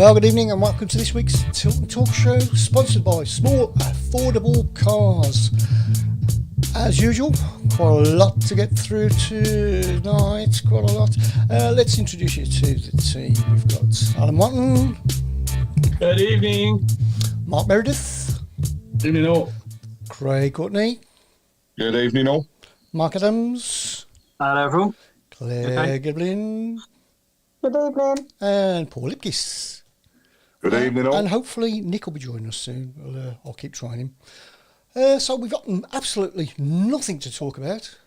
Well, good evening and welcome to this week's Tilton Talk Show, sponsored by Small Affordable Cars. As usual, quite a lot to get through tonight, quite a lot. Let's introduce you to the team. We've got Alan Watton. Good evening. Mark Meredith. Good evening all. Craig Courtney. Good evening all. Mark Adams. Hello everyone. Claire Giblin. Good evening. And Paul Lipkiss. Good evening all. And hopefully Nick will be joining us soon. I'll keep trying him. So we've got absolutely nothing to talk about.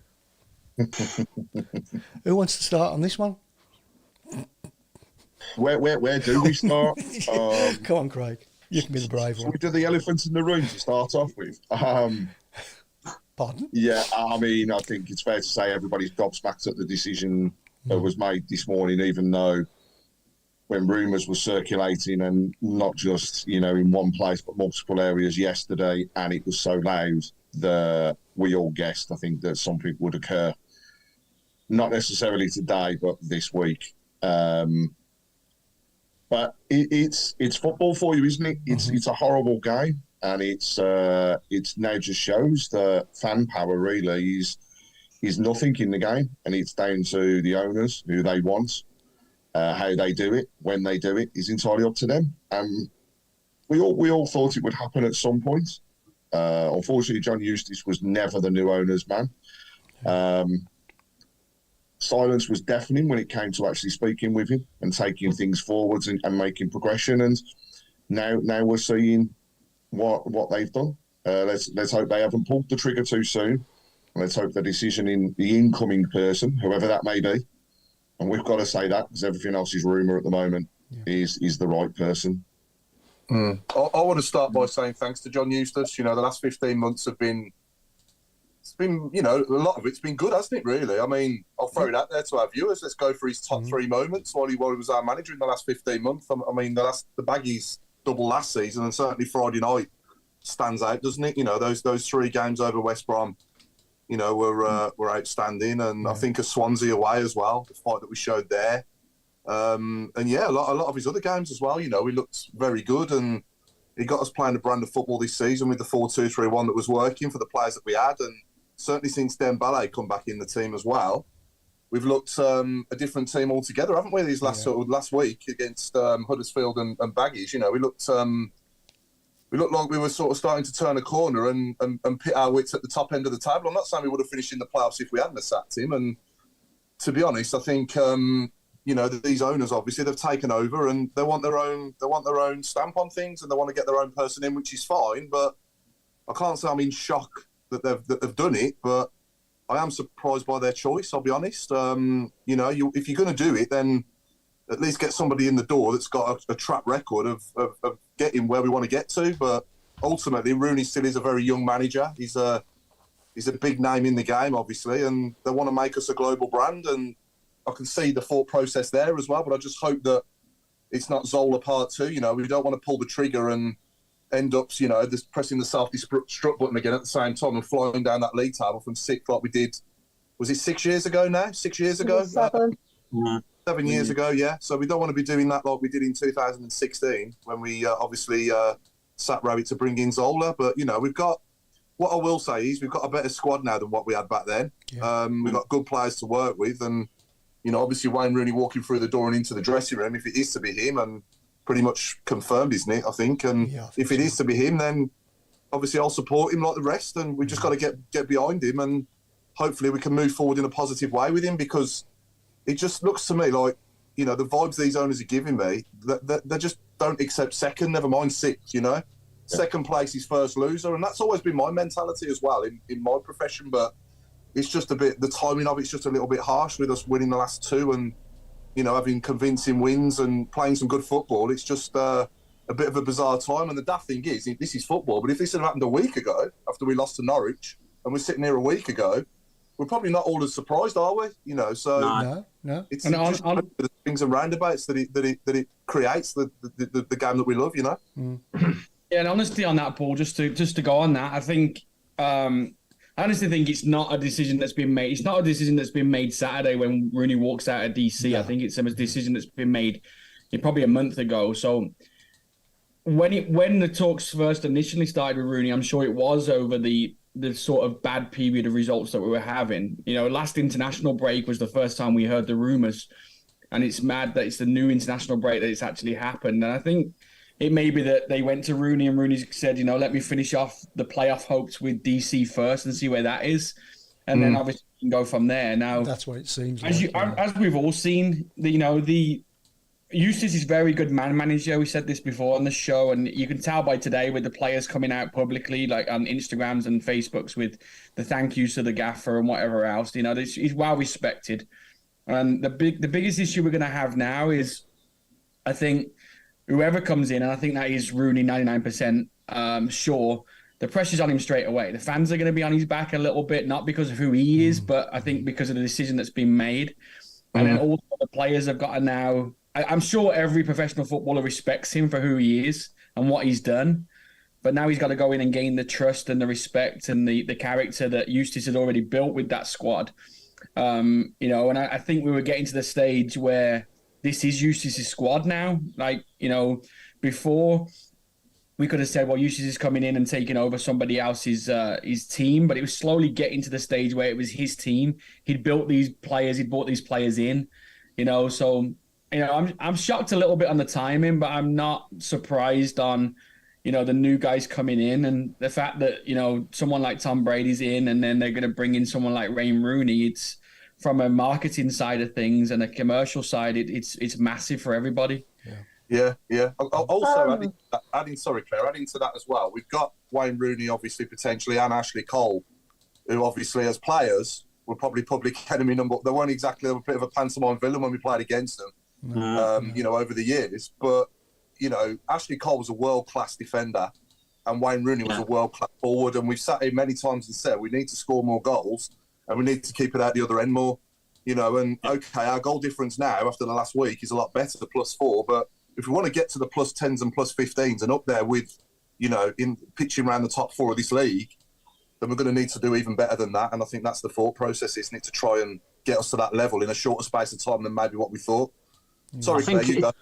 Who wants to start on this one? Where do we start? Come on, Craig. You can be the brave one. We do the elephant in the room to start off with. Pardon? Yeah, I mean, I think it's fair to say everybody's gobsmacked at the decision that was made this morning, even though when rumours were circulating and not just, in one place, but multiple areas yesterday, and it was so loud that we all guessed, I think, that something would occur. Not necessarily today, but this week. But it's football for you, isn't it? It's a horrible game, and it's now just shows that fan power really is nothing in the game, and it's down to the owners who they want. How they do it, when they do it, is entirely up to them. We all thought it would happen at some point. Unfortunately, John Eustace was never the new owner's man. Silence was deafening when it came to actually speaking with him and taking things forwards and making progression. And now we're seeing what they've done. Let's hope they haven't pulled the trigger too soon. Let's hope the decision in the incoming person, whoever that may be, and we've got to say that because everything else is rumour at the moment, is the right person. I want to start by saying thanks to John Eustace. The last 15 months have been, a lot of it's been good, hasn't it, really? I mean, I'll throw it out there to our viewers. Let's go for his top three moments while he was our manager in the last 15 months. I mean, the Baggies double last season, and certainly Friday night stands out, doesn't it? Those three games over West Brom, were outstanding, and I think a Swansea away as well, the fight that we showed there. A lot of his other games as well. We looked very good, and he got us playing a brand of football this season with the 4-2-3-1 that was working for the players that we had, and certainly since Dembele come back in the team as well, we've looked a different team altogether, haven't we? These last week against Huddersfield and Baggies, we looked like we were sort of starting to turn a corner and pit our wits at the top end of the table. I'm not saying we would have finished in the playoffs if we hadn't sacked him. And to be honest, I think these owners obviously they've taken over and they want their own stamp on things and they want to get their own person in, which is fine. But I can't say I'm in shock that they've done it. But I am surprised by their choice. I'll be honest. If you're going to do it, then at least get somebody in the door that's got a track record of getting where we want to get to. But ultimately, Rooney still is a very young manager. He's a big name in the game, obviously, and they want to make us a global brand. And I can see the thought process there as well. But I just hope that it's not Zola Part 2. We don't want to pull the trigger and end up, just pressing the self-destruct button again at the same time and flying down that league table from sixth like we did. Was it 6 years ago now? 6 years ago? 7 years ago, yeah. So we don't want to be doing that like we did in 2016 when we obviously sat Rabbit to bring in Zola. But, we've got, what I will say is we've got a better squad now than what we had back then. Yeah. We've got good players to work with. And, obviously Wayne Rooney walking through the door and into the dressing room, if it is to be him, and pretty much confirmed, isn't it, I think. And if it is to be him, then obviously I'll support him like the rest. And we just got to get behind him and hopefully we can move forward in a positive way with him, because it just looks to me like, the vibes these owners are giving me, that they just don't accept second, never mind sixth, Second place is first loser. And that's always been my mentality as well in my profession. But it's just the timing of it's just a little bit harsh with us winning the last two and, having convincing wins and playing some good football. It's just a bit of a bizarre time. And the daft thing is, this is football. But if this had happened a week ago, after we lost to Norwich, and we're sitting here a week ago, we're probably not all as surprised, are we? No. It's just the things and roundabouts that it creates the game that we love, Yeah, and honestly, on that, Paul, just to go on that, I think I honestly think it's not a decision that's been made. It's not a decision that's been made Saturday when Rooney walks out of DC. Yeah. I think it's a decision that's been made probably a month ago. So when the talks first initially started with Rooney, I'm sure it was over the sort of bad period of results that we were having. Last international break was the first time we heard the rumours, and it's mad that it's the new international break that it's actually happened. And I think it may be that they went to Rooney and Rooney said, let me finish off the playoff hopes with DC first and see where that is. And then obviously you can go from there. Now, that's what it seems as we've all seen, the Eustace is very good man manager. We said this before on the show, and you can tell by today with the players coming out publicly, like on Instagrams and Facebooks, with the thank yous to the gaffer and whatever else. He's well respected. And the biggest issue we're going to have now is, I think, whoever comes in, and I think that is Rooney 99% sure, the pressure's on him straight away. The fans are going to be on his back a little bit, not because of who he is, but I think because of the decision that's been made. And then also the players have got to now... I'm sure every professional footballer respects him for who he is and what he's done. But now he's got to go in and gain the trust and the respect and the character that Eustace had already built with that squad. And I think we were getting to the stage where this is Eustace's squad now. Before we could have said, well, Eustace is coming in and taking over somebody else's his team, but it was slowly getting to the stage where it was his team. He'd built these players, he'd brought these players in, so, I'm shocked a little bit on the timing, but I'm not surprised on, the new guys coming in and the fact that, someone like Tom Brady's in and then they're going to bring in someone like Wayne Rooney. It's from a marketing side of things and a commercial side, it's massive for everybody. Yeah. Also, adding to that as well, we've got Wayne Rooney, obviously, potentially, and Ashley Cole, who obviously, as players, were probably public enemy number. They weren't exactly a bit of a pantomime villain when we played against them, over the years. But, Ashley Cole was a world-class defender, and Wayne Rooney was a world-class forward. And we've sat here many times and said we need to score more goals, and we need to keep it out the other end more. Okay, our goal difference now after the last week is a lot better, +4, but if we want to get to the +10s and +15s and up there with, in pitching around the top 4 of this league, then we're going to need to do even better than that. And I think that's the thought process, isn't it, to try and get us to that level in a shorter space of time than maybe what we thought. Sorry, Claire, you go.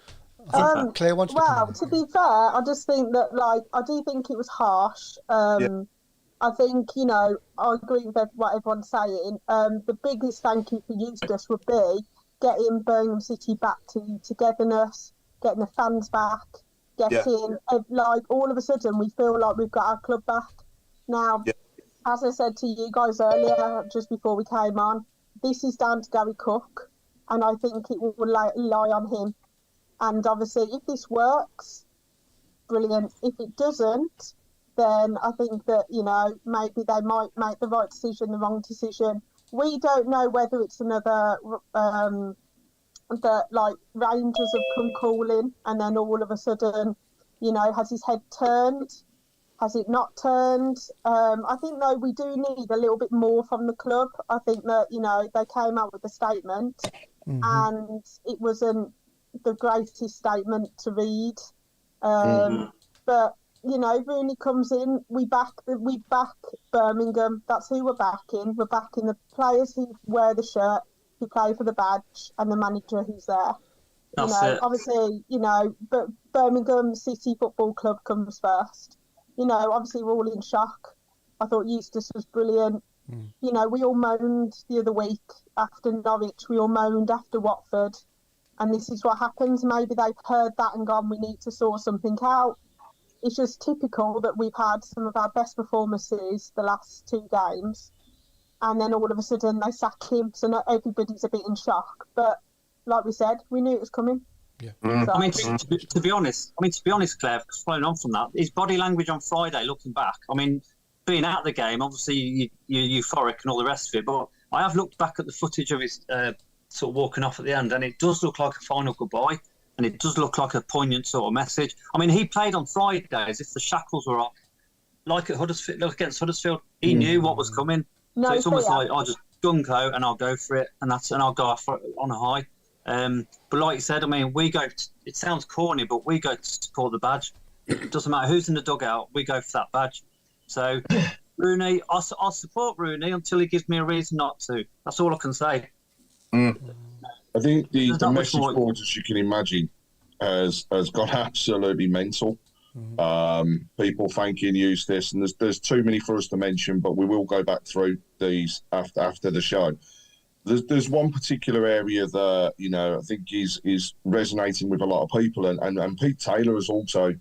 Claire wants to be fair, I just think that, I do think it was harsh. I think, I agree with what everyone's saying. The biggest thank you for Eustace would be getting Birmingham City back to togetherness, getting the fans back, getting, all of a sudden we feel like we've got our club back. Now, as I said to you guys earlier, just before we came on, this is down to Gary Cook, and I think it will lie on him. And obviously, if this works, brilliant. If it doesn't, then I think that, maybe they might make the right decision, the wrong decision. We don't know whether it's another... that Rangers have come calling and then all of a sudden, has his head turned? Has it not turned? I think, no, we do need a little bit more from the club. I think that, they came out with a statement and it wasn't the greatest statement to read. But, Rooney comes in, we back Birmingham. That's who we're backing. We're backing the players who wear the shirt, who play for the badge, and the manager who's there. Obviously, but Birmingham City Football Club comes first. Obviously we're all in shock. I thought Eustace was brilliant. We all moaned the other week after Norwich. We all moaned after Watford. And this is what happens. Maybe they've heard that and gone, we need to sort something out. It's just typical that we've had some of our best performances the last 2 games. And then all of a sudden they sack him, so not everybody's a bit in shock. But like we said, we knew it was coming. Yeah. So, to be honest, Claire, following on from that, his body language on Friday, looking back, being out of the game, obviously you're euphoric and all the rest of it. But I have looked back at the footage of his sort of walking off at the end, and it does look like a final goodbye, and it does look like a poignant sort of message. He played on Friday as if the shackles were off, like at Huddersfield, against Huddersfield. He knew what was coming. No, so it's almost like I'll just gung-ho and I'll go for it, and I'll go off on a high. But like you said, we go. It sounds corny, but we go to support the badge. It doesn't matter who's in the dugout. We go for that badge. So Rooney, I'll support Rooney until he gives me a reason not to. That's all I can say. I think the message boards, as you can imagine, has gone absolutely mental. People thanking Eustace, and there's too many for us to mention, but we will go back through these after the show. There's one particular area that, you know, I think is resonating with a lot of people, and Pete Taylor has also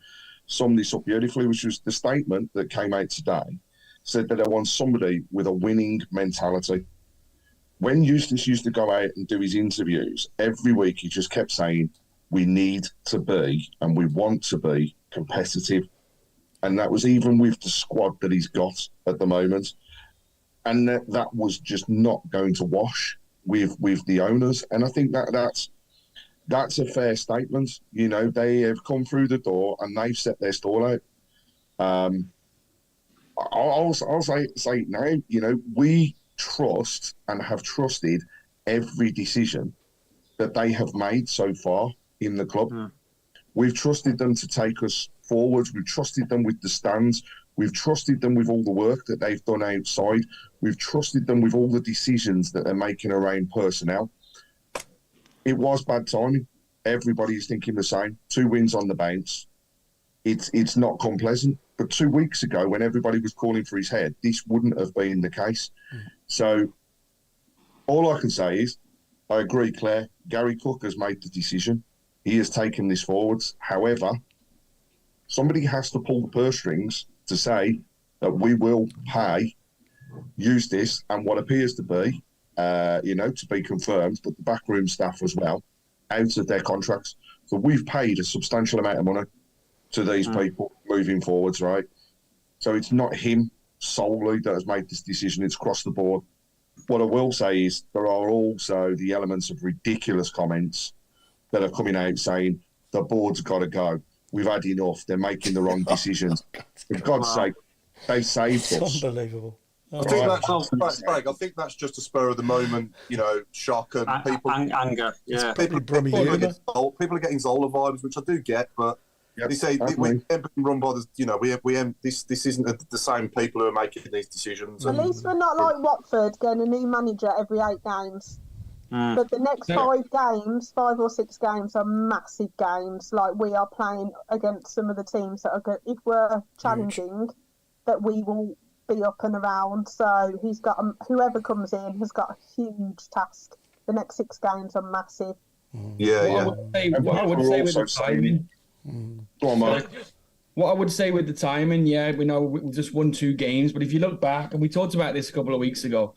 summed this up beautifully, which was the statement that came out today, said that I want somebody with a winning mentality. When Eustace used to go out and do his interviews, every week he just kept saying, we need to be and we want to be competitive. And that was even with the squad that he's got at the moment. And that was just not going to wash with the owners. And I think that's a fair statement. You know, they have come through the door and they've set their stall out. I'll say it now, you know, we trust and have trusted every decision that they have made so far in the club. We've trusted them to take us forwards. We've trusted them with the stands. We've trusted them with all the work that they've done outside. We've trusted them with all the decisions that they're making around personnel. It was bad timing. Everybody's thinking the same. 2 wins on the bounce. It's not come pleasant. But 2 weeks ago, when everybody was calling for his head, this wouldn't have been the case. So all I can say is, I agree, Claire. Gary Cook has made the decision. He has taken this forwards. However, somebody has to pull the purse strings to say that we will pay Eustace and what appears to be, to be confirmed, but the backroom staff as well, out of their contracts. So we've paid a substantial amount of money to these people moving forwards, right? So it's not him solely that has made this decision. It's across the board. What I will say is there are also the elements of ridiculous comments that are coming out saying the board's got to go. We've had enough. They're making the wrong decisions. For God's sake, they saved us. Unbelievable. I think that's just a spur of the moment, you know, shock and people anger. Yeah, people are getting Zola vibes, which I do get, but they say we haven't been run by the, you know, this isn't the same people who are making these decisions. At least we're not like Watford getting a new manager every 8 games. But the next 5 or 6 games are massive games. Like we are playing against some of the teams that are good. If we're challenging, that we will be up and around. So he's got whoever comes in has got a huge task. The next 6 games are massive. What I would say with the timing. What I would say with the timing, we know we just won 2 games, but if you look back, and we talked about this a couple of weeks ago,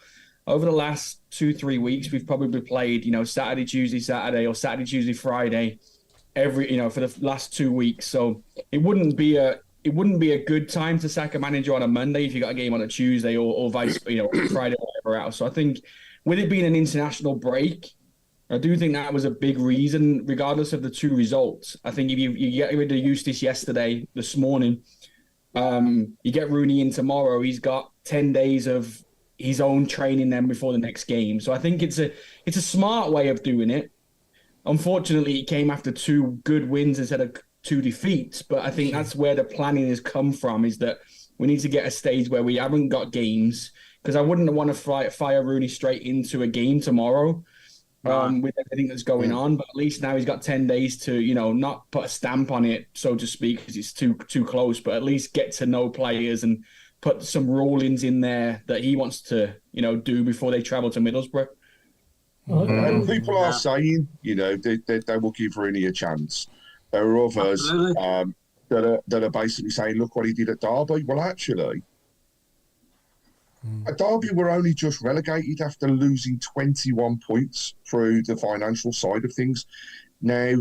over the last 2-3 weeks, we've probably played, you know, Saturday, Tuesday, Saturday, or Saturday, Tuesday, Friday, for the last 2 weeks. So it wouldn't be a good time to sack a manager on a Monday if you got a game on a Tuesday or vice, Friday or whatever else. So I think with it being an international break, I do think that was a big reason, regardless of the 2 results. I think if you get rid of Eustace this morning, you get Rooney in tomorrow, he's got 10 days of his own training then before the next game. So I think it's a smart way of doing it. Unfortunately, it came after 2 good wins instead of 2 defeats. But I think that's where the planning has come from, is that we need to get a stage where we haven't got games, because I wouldn't want to fire Rooney straight into a game tomorrow with everything that's going on. But at least now he's got 10 days to, not put a stamp on it, so to speak, because it's too close, but at least get to know players and put some rulings in there that he wants to, do before they travel to Middlesbrough. And people are saying, they will give Rooney a chance. There are others that are basically saying, look what he did at Derby. Well, actually, at Derby were only just relegated after losing 21 points through the financial side of things. Now,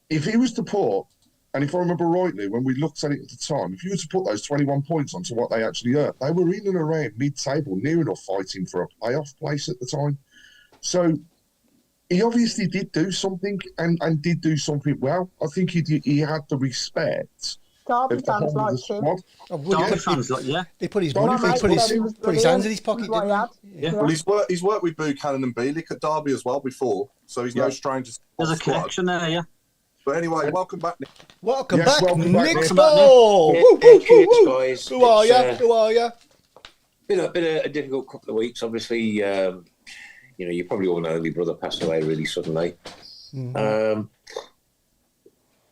if he was to put, and if I remember rightly, when we looked at it at the time, if you were to put those 21 points onto what they actually earned, they were in and around mid-table, near enough fighting for a playoff place at the time. So he obviously did do something and did do something well. I think he had the respect. Derby fans liked him. Derby fans, He put his hands in his pocket, didn't he? Yeah. Well, he's worked with Buchanan and Bielik at Derby as well before, so he's no stranger. There's a connection there, yeah. But anyway, welcome back, Nick. Welcome back, Nick Nick. Ball. Guys. Who are you? Been a difficult couple of weeks. Obviously, you probably all know my brother passed away really suddenly.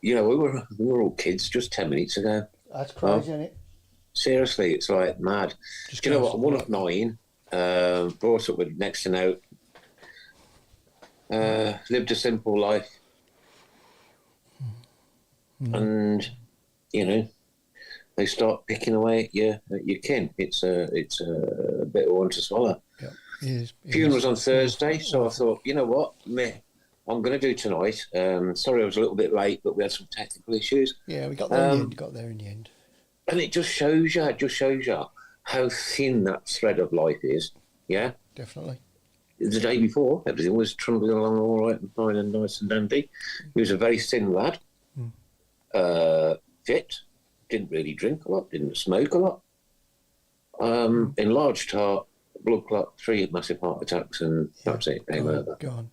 you know, we were all kids just 10 minutes ago. That's crazy, isn't it? Seriously, it's like mad. Just Do you know goes what? One right. of 9, brought up with next to no, lived a simple life, and you know, they start picking away at your kin. It's a bit of one to swallow. Yeah, it is. Funeral's on Thursday, so I thought, you know what, I'm going to do tonight. Sorry I was a little bit late, but we had some technical issues. Yeah, we got there in the end. And it just shows you how thin that thread of life is. Yeah? Definitely. The day before, everything was trundling along all right and fine and nice and dandy. He was a very thin lad. Fit. Didn't really drink a lot. Didn't smoke a lot. Enlarged heart, blood clot, 3 massive heart attacks, and that's it. Game over. Gone.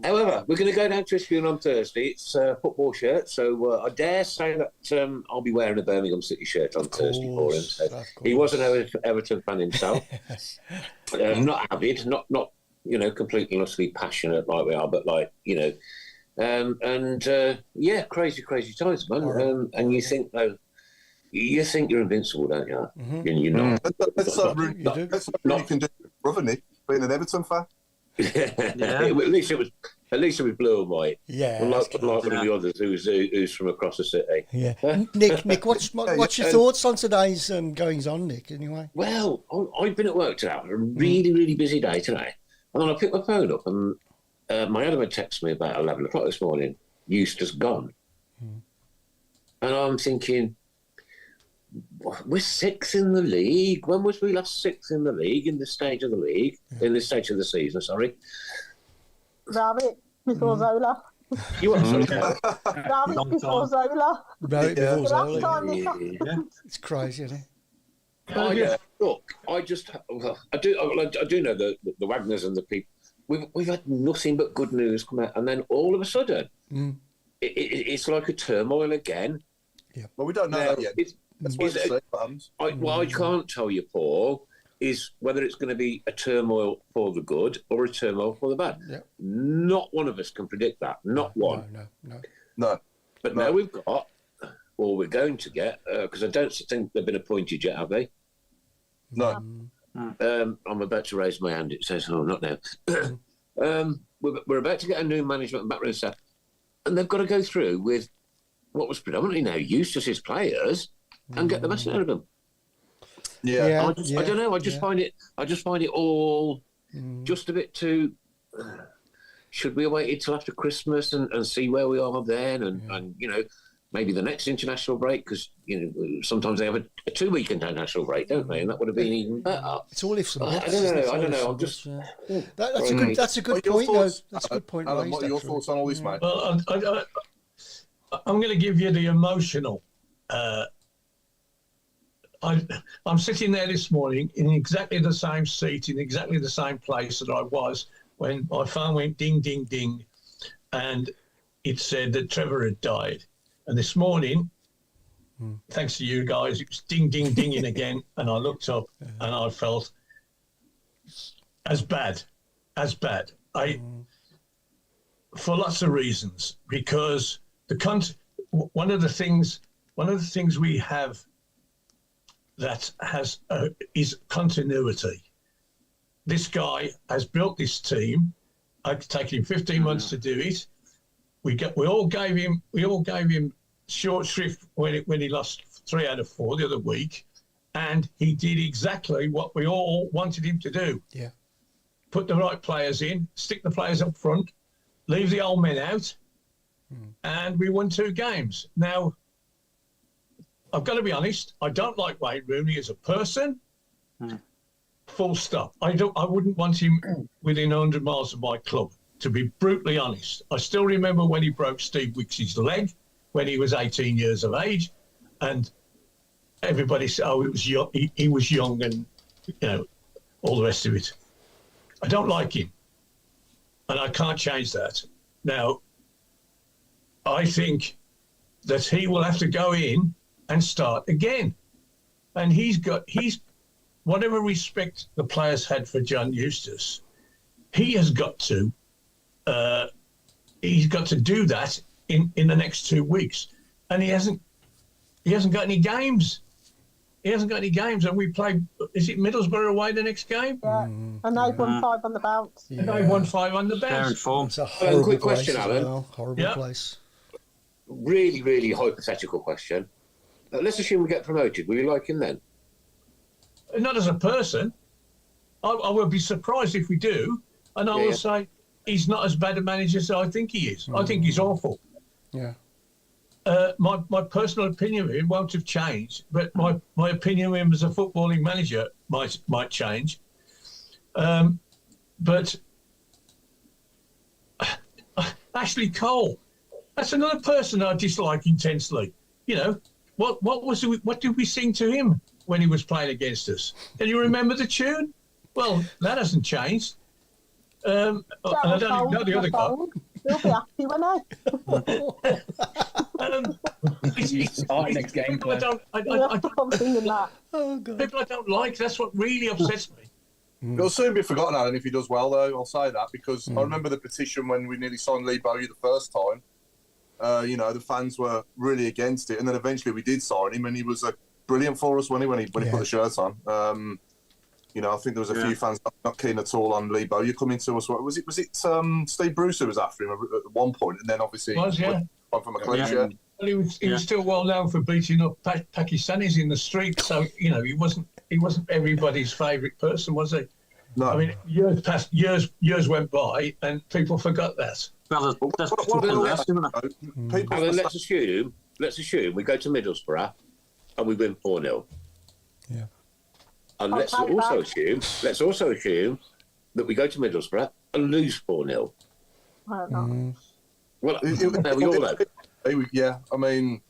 However, we're going to go down to his funeral on Thursday. It's a football shirt, so I dare say that I'll be wearing a Birmingham City shirt on Thursday for him. So he was an Everton fan himself. Not avid, not completely and utterly passionate like we are, but like, yeah, crazy times, man. And you think, though, you think you're invincible, don't you? Mm-hmm. You're not. That's not you can do, brother Nick, being an Everton fan. Yeah. At least it was blue and white. Yeah. Unlike one of the others who's from across the city. Yeah. Nick, what's your thoughts on today's goings on, Nick? Anyway. Well, I've been at work today. I had a really busy day today, and then I picked my phone up, and my Adam had texted me about 11 o'clock this morning. Eustace gone, and I'm thinking, we're 6th in the league. When was we last 6th in the league in this stage of the league? In this stage of the season, sorry. Rabbit before Zola. You want sorry? Rabbit before Zola. Rabbit before The last Zola. time this happened. It's crazy, isn't it? Oh yeah. Look, I do know the Wagners and the people. We've had nothing but good news come out, and then all of a sudden, it's like a turmoil again. Yeah. Well, we don't know that yet. That's what I can't tell you, Paul, is whether it's going to be a turmoil for the good or a turmoil for the bad. Yep. Not one of us can predict that. Not one. No. But now we've got, or we're going to get, because I don't think they've been appointed yet, have they? No. I'm about to raise my hand. It says, oh, not now. We're about to get a new management and backroom staff, and they've got to go through with what was predominantly now Eustace's players and get the best out of them. Yeah. I don't know. I just find it all just a bit too. Should we have waited till after Christmas and see where we are then, and maybe the next international break, because sometimes they have a 2-week international break, don't they? And that would have been even better. It's all ifs and buts. I don't know. I'm just. That's a good point. That's a good point. Alan, what are your thoughts on all this, mate? Well, I'm going to give you the emotional. I'm sitting there this morning in exactly the same seat, in exactly the same place that I was when my phone went ding, ding, ding, and it said that Trevor had died. And this morning, thanks to you guys, it was ding, ding, dinging again, and I looked up and I felt as bad. For lots of reasons, because one of the things we have that has is continuity. This guy has built this team. It's taken him 15 months to do it. We all gave him short shrift when he lost 3 out of 4 the other week, and he did exactly what we all wanted him to do. Yeah. Put the right players in, stick the players up front, leave the old men out, and we won 2 games. Now, I've got to be honest, I don't like Wayne Rooney as a person. Full stop. I wouldn't want him within 100 miles of my club, to be brutally honest. I still remember when he broke Steve Wicks's leg when he was 18 years of age, and everybody said, oh, it was young. He was young, and all the rest of it. I don't like him, and I can't change that. Now, I think that he will have to go in and start again. And he's whatever respect the players had for John Eustace, he's got to do that in the next 2 weeks, and he hasn't got any games. He hasn't got any games, and we play. Is it Middlesbrough away the next game? Yeah, and they've won 5 on the bounce. And they won 5 on the They're in bounce. form. It's a horrible quick place question, as Alan. well. Horrible Yeah. place. Really, really hypothetical question. Let's assume we get promoted. Will you like him then? Not as a person. I will be surprised if we do, and I will say he's not as bad a manager as I think he is. I think he's awful. Yeah. My personal opinion of him won't have changed, but my opinion of him as a footballing manager might change. But Ashley Cole, that's another person I dislike intensely. You know, what did we sing to him when he was playing against us? Can you remember the tune? Well, that hasn't changed. And I don't even know the other guy. He'll be happy, won't he? Start next game, People I Claire. don't, I'm thinking that. Oh, God. people I don't like. That's what really upsets me. It'll soon be forgotten, Alan, if he does well, though. I'll say that because I remember the petition when we nearly signed Lee Bowyer the first time. The fans were really against it, and then eventually we did sign him, and he was brilliant for us when he put the shirt on. I think there was a few fans not keen at all on Lee Bowyer coming to us. Was it Steve Bruce who was after him at one point, and then obviously Was, yeah. went from a clinch. Well, he was still well known for beating up Pakistanis in the street, so he wasn't everybody's favourite person, was he? No. I mean, years passed, years went by, and people forgot that. Well, there's What people about left, isn't there? people Alan, let's assume we go to Middlesbrough and we win 4-0. Yeah. And I'll let's take also assume that we go to Middlesbrough and lose 4-0. I don't know. Well, we all know. Yeah, I mean,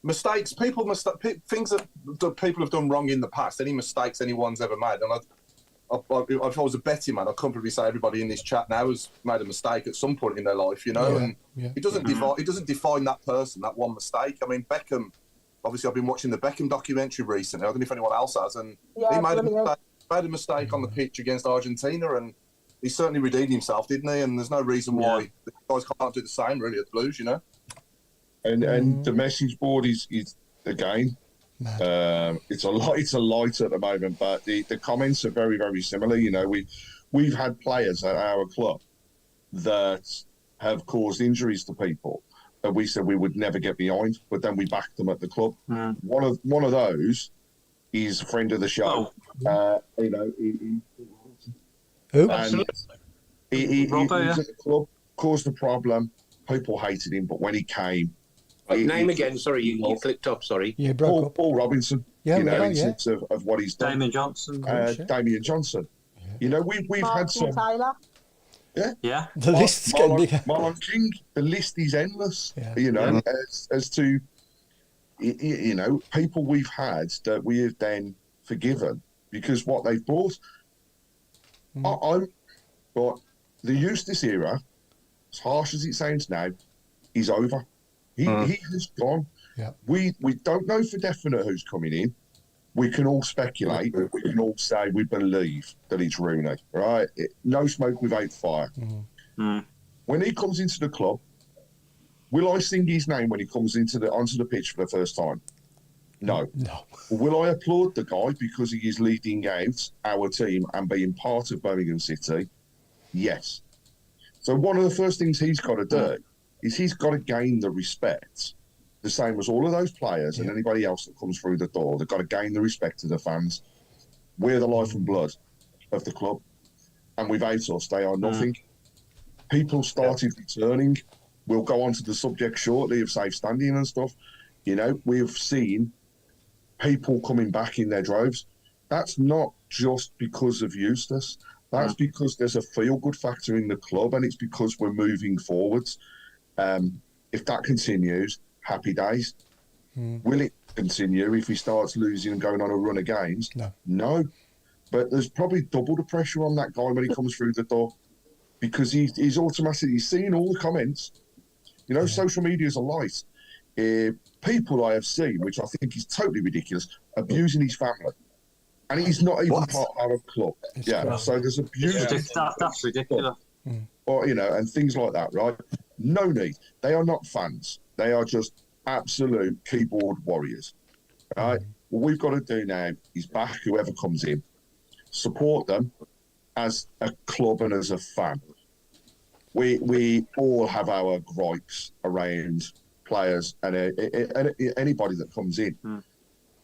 mistakes. Things that people have done wrong in the past. Any mistakes anyone's ever made, and if I was a betting man, I'd comfortably say everybody in this chat now has made a mistake at some point in their life, and it doesn't define that person, that one mistake. I mean, Beckham. Obviously, I've been watching the Beckham documentary recently. I don't know if anyone else has, and he made a mistake on the pitch against Argentina, and he certainly redeemed himself, didn't he? And there's no reason why the guys can't do the same, really, at the Blues, And the message board is again, it's a light at the moment, but the comments are very, very similar. We've had players at our club that have caused injuries to people. And we said we would never get behind, but then we backed them at the club. One of those is a friend of the show. Who? Absolutely. He was at the club, caused a problem. People hated him, but when he came, Name again. Sorry, you clicked up. Sorry. Yeah, broke up. Paul Robinson. Yeah, in sense of what he's done. Damien Johnson. Damian Johnson. We've had some. Taylor. Yeah. The list's getting bigger. Marlon King. The list is endless. Yeah. As to people we've had that we have then forgiven because what they've brought. But the Eustace era, as harsh as it sounds now, is over. He has gone. Yeah. We don't know for definite who's coming in. We can all speculate. We can all say we believe that it's Rooney, right? No smoke without fire. When he comes into the club, will I sing his name when he comes onto the pitch for the first time? No. Will I applaud the guy because he is leading out our team and being part of Birmingham City? Yes. So one of the first things he's got to do is he's got to gain the respect, the same as all of those players and anybody else that comes through the door. They've got to gain the respect of the fans. We're the life and blood of the club, and without us, they are nothing. People started returning. We'll go on to the subject shortly of safe standing and stuff. We've seen people coming back in their droves. That's not just because of Eustace. That's because there's a feel-good factor in the club, and it's because we're moving forwards. If that continues, happy days. Will it continue if he starts losing and going on a run of games? No. But there's probably double the pressure on that guy when he comes through the door because he's automatically seeing all the comments. Social media is a light. People I have seen, which I think is totally ridiculous, abusing his family. And he's not even part of our club. So there's abuse. That's ridiculous. Or, and things like that, right? No need. They are not fans. They are just absolute keyboard warriors. Right? What we've got to do now is back whoever comes in, support them as a club and as a fan. We all have our gripes around players and anybody that comes in.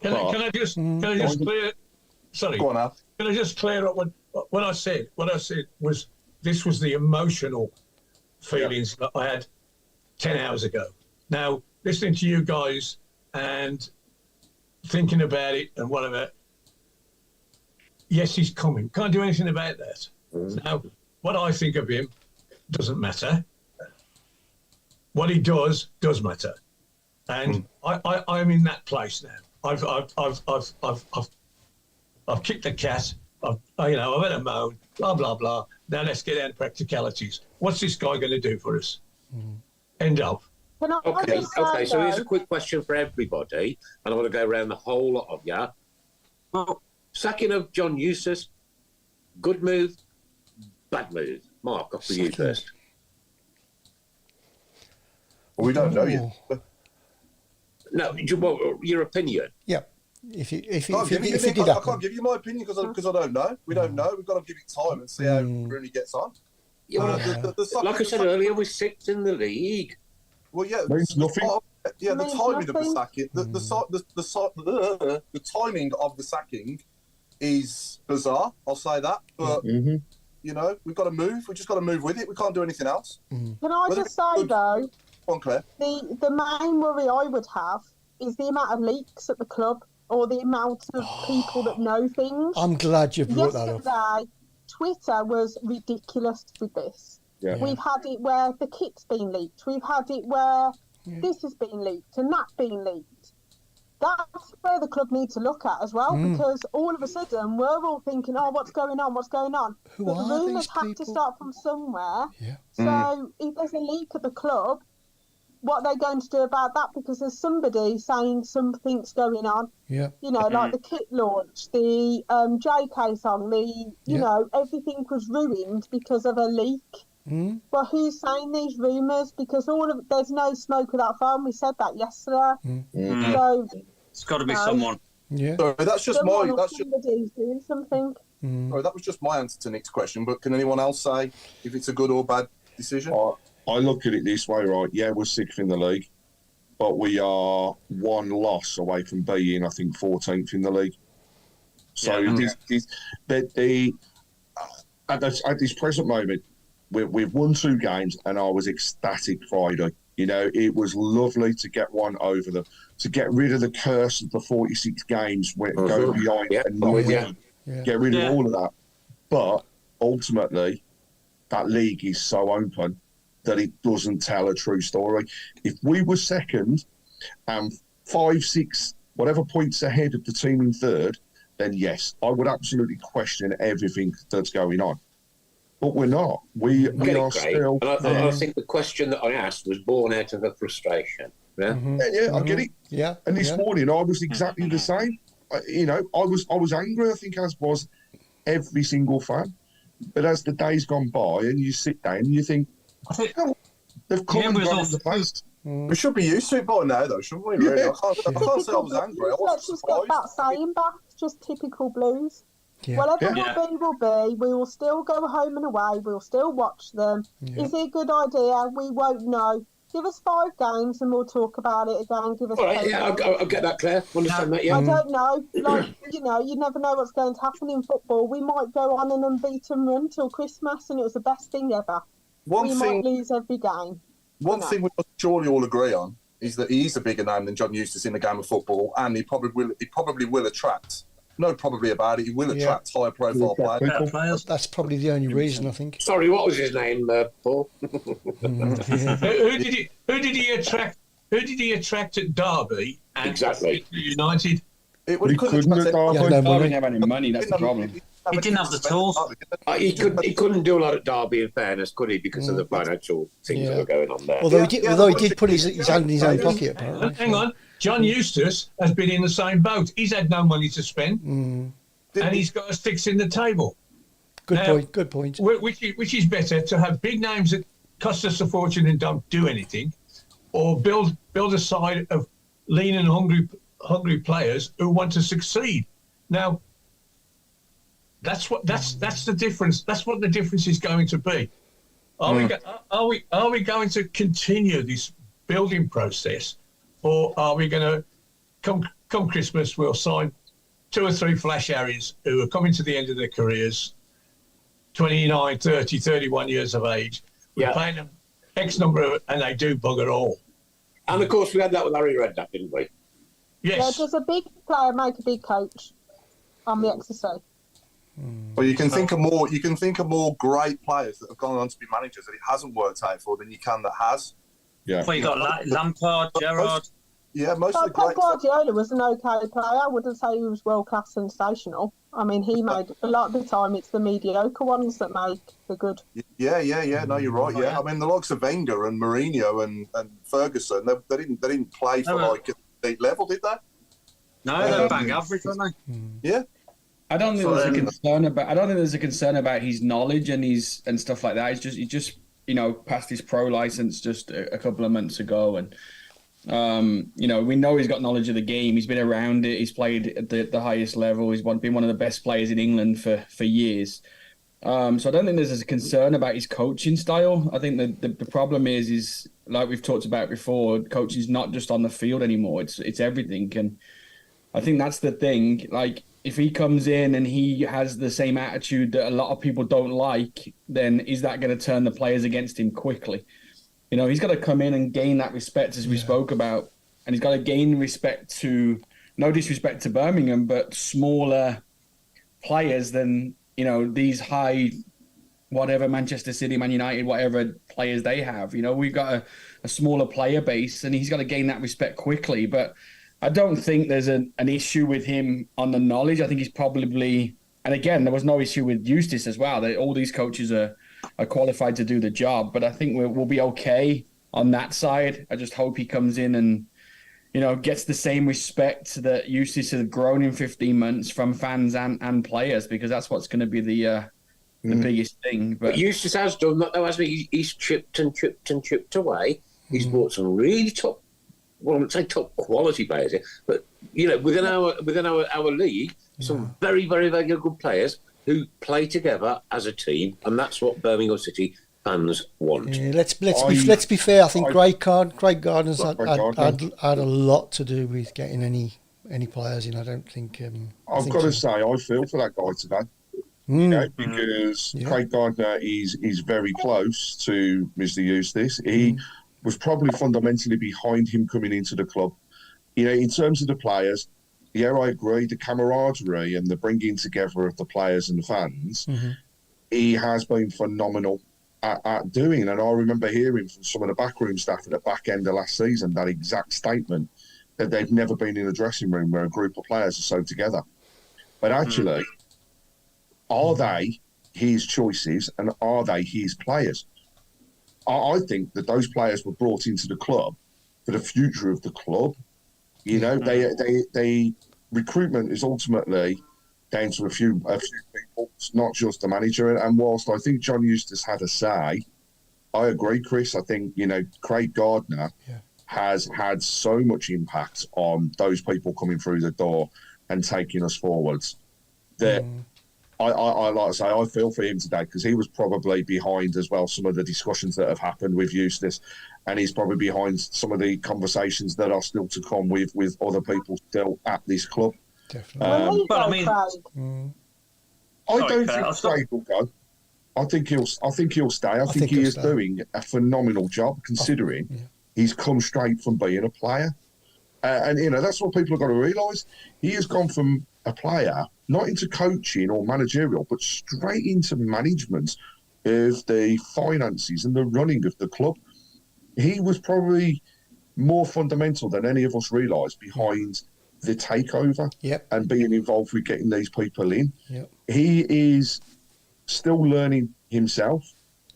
Can I just clear? Sorry. Go on, Al. Can I just clear up what I said? What I said was this was the emotional feelings that I had 10 hours ago. Now, listening to you guys and thinking about it and whatever, yes, he's coming. Can't do anything about that. Now, what I think of him doesn't matter. What he does matter. And I'm in that place now. I've kicked the cat. I've had a moan. Blah blah blah. Now let's get down to practicalities. What's this guy going to do for us? End of. Okay. So here's a quick question for everybody, and I want to go around the whole lot of you. Well, sacking of John Eustace, good move, bad move. Mark, off with you first. Well, we don't know yet. No, your opinion. Yeah. If you did I that, can't give you my opinion because I don't know. We don't know. We've got to give it time and see how Rooney gets on. Yeah, like I said earlier, we're sixth in the league. Well, yeah, means nothing. The timing of the sacking, the timing of the sacking is bizarre. I'll say that, but you know, we've got to move. We just got to move with it. We can't do anything else. Can I just say though, on, Claire. The main worry I would have is the amount of leaks at the club or the amount of people that know things. I'm glad you brought that up. Yesterday, Twitter was ridiculous with this. Yeah. We've had it where the kit's been leaked. We've had it where this has been leaked and that's been leaked. That's where the club needs to look at as well, because all of a sudden we're all thinking, oh, what's going on? What's going on? Who but are the rumours these have people? to start from somewhere. Yeah. So if there's a leak at the club, what are they going to do about that? Because there's somebody saying something's going on. Yeah. You know, like the kit launch, the JK song, you know, everything was ruined because of a leak. Well, who's saying these rumours? Because there's no smoke without fire. We said that yesterday. So it's got to be someone. Yeah. Sorry, that's just somebody's doing something. Sorry, that was just my answer to Nick's question. But can anyone else say if it's a good or bad decision? I look at it this way, right? Yeah, we're sixth in the league, but we are one loss away from being, I think, 14th in the league. So at this present moment, we've won 2 games, and I was ecstatic Friday. You know, it was lovely to get one over to get rid of the curse of the 46 games, go behind and not win. Get rid of all of that. But ultimately, that league is so open that it doesn't tell a true story. If we were second and 5, 6, whatever points ahead of the team in third, then yes, I would absolutely question everything that's going on. But we're not. We are still. And I think the question that I asked was born out of a frustration. Yeah, I get it. Yeah. And this morning I was exactly the same. I was angry. I think as was every single fan. But as the days gone by, and you sit down and you think, they've come and gone in the past. We should be used to it by now, though, shouldn't we? Really? I can't say I was angry. Let's just get that saying back. Just typical Blues. Yeah. Whatever will be. We will still go home and away. We'll still watch them. Is it a good idea? We won't know. Give us 5 games and we'll talk about it again. Give us. All right, I'll get that, Claire. Understand that, yeah. I don't know. Like, you know, you never know what's going to happen in football. We might go on an unbeaten run till Christmas and it was the best thing ever. We might lose every game. One thing we must surely all agree on is that he is a bigger name than John Eustace in the game of football, and he probably will attract. No, probably about it. He will attract high-profile players. That's probably the only reason, I think. Sorry, what was his name, Paul? Who did he attract? Who did he attract at Derby? And exactly. United. He couldn't have didn't have any money. That's the problem. He didn't have the tools. He couldn't do a lot at Derby, in fairness, could he? Because of the financial things that were going on there. Although he did put his hand in his own pocket, apparently. Hang on. John Eustace has been in the same boat. He's had no money to spend, and he's got us fixing the table. Good point. Which is better, to have big names at cost us a fortune and don't do anything, or build a side of lean and hungry players who want to succeed. Now, that's the difference. That's what the difference is going to be. Are we going to continue this building process, or are we going to come Christmas we'll sign 2 or 3 flash Harrys who are coming to the end of their careers, 29, 30, 31 years of age. We're paying them X number and they do bugger all. And of course we had that with Harry Redknapp, didn't we? Yes. Yeah, does a big player make a big coach on the exercise? Well, you can think of more. You can think of more great players that have gone on to be managers that it hasn't worked out for than you can that has. Yeah. Well, you got Lampard, Gerrard. Most of the Pep great. Guardiola was an okay player. I wouldn't say he was world-class sensational. I mean, he made a lot of the time. It's the mediocre ones that make the good. Yeah. No, you're right. Yeah, I mean the likes of Wenger and Mourinho and Ferguson, they didn't play for like at elite level, did they? No, they're bang average, weren't they? Yeah. I don't think there's a concern about. I don't think there's a concern about his knowledge and stuff like that. He just passed his pro license just a couple of months ago, and we know he's got knowledge of the game. He's been around it. He's played at the highest level. He's been one of the best players in England for years. So I don't think there's a concern about his coaching style. I think the problem is like we've talked about before. Coaching is not just on the field anymore. It's everything, and I think that's the thing. Like, if he comes in and he has the same attitude that a lot of people don't like, then is that going to turn the players against him quickly? He's got to come in and gain that respect, as we spoke about, and he's got to gain respect to, no disrespect to Birmingham, but smaller players than, these high, whatever, Manchester City, Man United, whatever players they have. We've got a smaller player base, and he's got to gain that respect quickly. But I don't think there's an issue with him on the knowledge. I think he's probably, and again, there was no issue with Eustace as well. All these coaches are qualified to do the job, but I think we'll be okay on that side. I just hope he comes in and, gets the same respect that Eustace has grown in 15 months from fans and players, because that's what's going to be the biggest thing. But Eustace has done that, though, hasn't he? He's chipped away. He's brought some really top. Well, I wouldn't say top quality players here, but within our league, some very, very, very good players who play together as a team, and that's what Birmingham City fans want. Yeah, let's be fair. I think Craig Gardner's had a lot to do with getting any players in. I don't think. I've got to say, I feel for that guy today. Because Craig Gardner is very close to Mr. Eustace. He was probably fundamentally behind him coming into the club. In terms of the players, I agree, the camaraderie and the bringing together of the players and the fans, he has been phenomenal at doing. And I remember hearing from some of the backroom staff at the back end of last season that exact statement, that they've never been in a dressing room where a group of players are so together. But actually, are they his choices and are they his players? I think that those players were brought into the club for the future of the club. They recruitment is ultimately down to a few people. It's not just the manager. And whilst I think John Eustace had a say, I agree, Chris. I think Craig Gardner has had so much impact on those people coming through the door and taking us forwards that. I like to say, I feel for him today, because he was probably behind as well some of the discussions that have happened with Eustace, and he's probably behind some of the conversations that are still to come with other people still at this club. Definitely. But I mean, I don't think Craig will go. I think he'll stay. I think he is doing a phenomenal job, considering he's come straight from being a player. And that's what people have got to realise. He has gone from a player, not into coaching or managerial, but straight into management of the finances and the running of the club. He was probably more fundamental than any of us realised behind the takeover and being involved with getting these people in. He is still learning himself.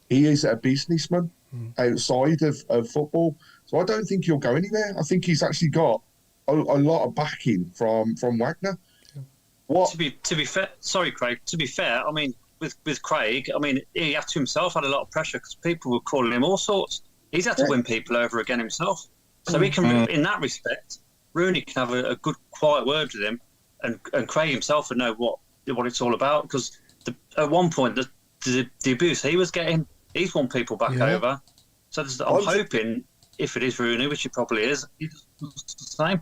He is a businessman outside of football. So I don't think he'll go anywhere. I think he's actually got a lot of backing from Wagner. To be fair, sorry, Craig. To be fair, I mean, with Craig, I mean, he had to himself had a lot of pressure because people were calling him all sorts. He's had to win people over again himself. So he can, in that respect, Rooney can have a good, quiet word with him, and Craig himself would know what it's all about. Because at one point, the abuse he was getting, he's won people back over. So I'm hoping, if it is Rooney, which it probably is, it's the same.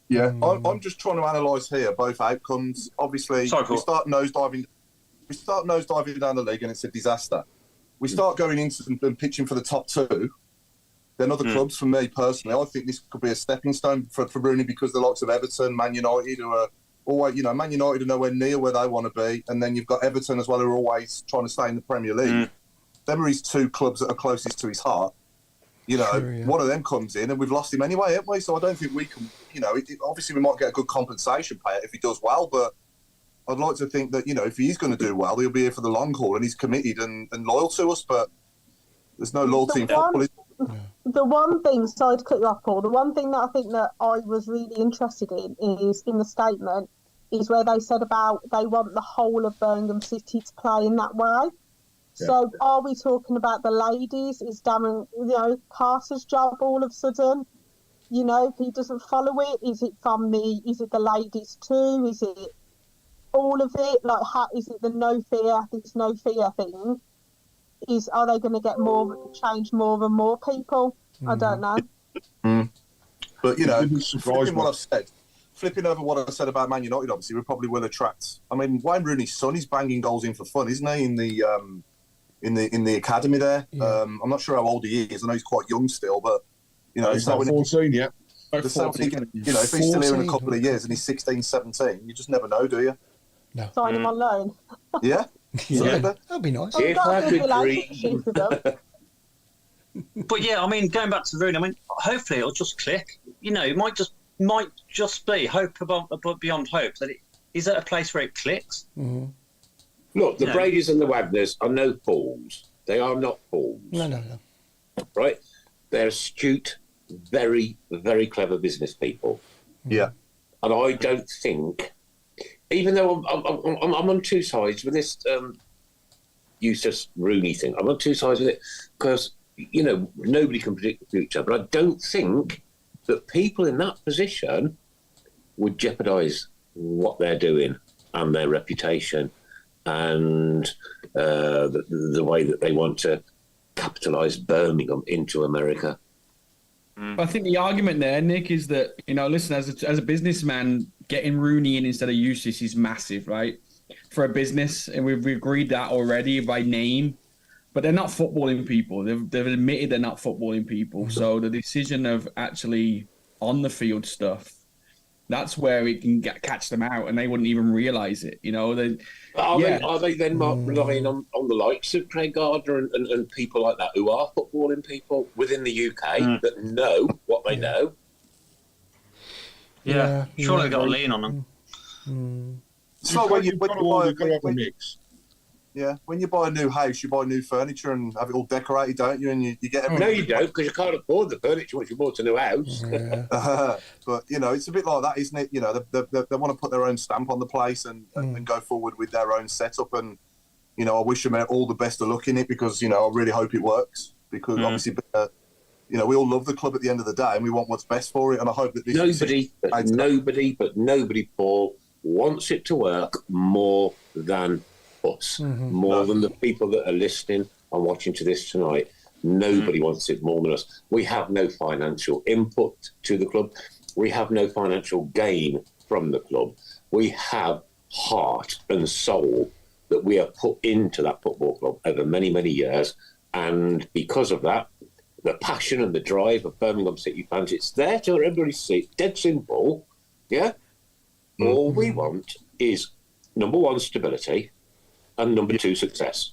Yeah, I'm just trying to analyse here both outcomes. Obviously, we start nosediving down the league, and it's a disaster. We start going into and pitching for the top two. Then other clubs, for me personally, I think this could be a stepping stone for Rooney, because the likes of Everton, Man United, who are always, Man United are nowhere near where they want to be, and then you've got Everton as well, who are always trying to stay in the Premier League. Them are his two clubs that are closest to his heart. One of them comes in, and we've lost him anyway, haven't we? So I don't think we can. Obviously we might get a good compensation payout if he does well, but I'd like to think that if he is going to do well, he'll be here for the long haul, and he's committed and loyal to us. But there's no loyalty in football. The one thing, sorry to cut you off, Paul, the one thing that I think that I was really interested in is in the statement is where they said about they want the whole of Birmingham City to play in that way. Yeah. So are we talking about the ladies? Is Darren, Carter's job all of a sudden? If he doesn't follow it, is it the ladies too? Is it all of it? Like, is it the this no fear thing? Are they going to get change more and more people? I don't know. But flipping over what I said about Man United, obviously we probably will attract. I mean, Wayne Rooney's son is banging goals in for fun, isn't he? In the academy there. Yeah. I'm not sure how old he is. I know he's quite young still, but he's not 14 yet. If he's still here in a couple of years and he's 16, 17, you just never know, do you? No. Sign him on loan. Yeah. Yeah, that'd be nice. If I could dream. But yeah, I mean, going back to Rooney, I mean, hopefully it'll just click. It might just be hope above beyond hope that it is at a place where it clicks. Mm-hmm. Look, the Bradys and the Wagners are no fools. They are not fools. No. Right? They're astute, very, very clever business people. Yeah. And I don't think, even though I'm on two sides with this Eustace Rooney thing, I'm on two sides with it because, nobody can predict the future, but I don't think that people in that position would jeopardise what they're doing and their reputation and the way that they want to capitalise Birmingham into America. I think the argument there, Nick, is that, listen, as a businessman, getting Rooney in instead of Eustace is massive, right? For a business, and we've agreed that already by name. But they're not footballing people. They've admitted they're not footballing people. So the decision of actually on the field stuff, that's where it can catch them out, and they wouldn't even realise it. Are they then relying on the likes of Craig Gardner and people like that who are footballing people within the UK that know what they know? Yeah, surely they've got to lean on them. It's like when you buy a mix. Yeah, when you buy a new house, you buy new furniture and have it all decorated, don't you? And you get everything. No, you don't, because you can't afford the furniture once you bought a new house. Yeah. But, it's a bit like that, isn't it? They want to put their own stamp on the place and go forward with their own setup. And, I wish them all the best of luck in it because, I really hope it works. Because, obviously, we all love the club at the end of the day and we want what's best for it. And I hope that nobody, Paul, wants it to work more than us, more than the people that are listening and watching to this tonight. Nobody wants it more than us. We have no financial input to the club. We have no financial gain from the club. We have heart and soul that we have put into that football club over many, many years. And because of that, the passion and the drive of Birmingham City fans, it's there to everybody see. Dead simple, yeah? All we want is, number one, stability, and number two, success.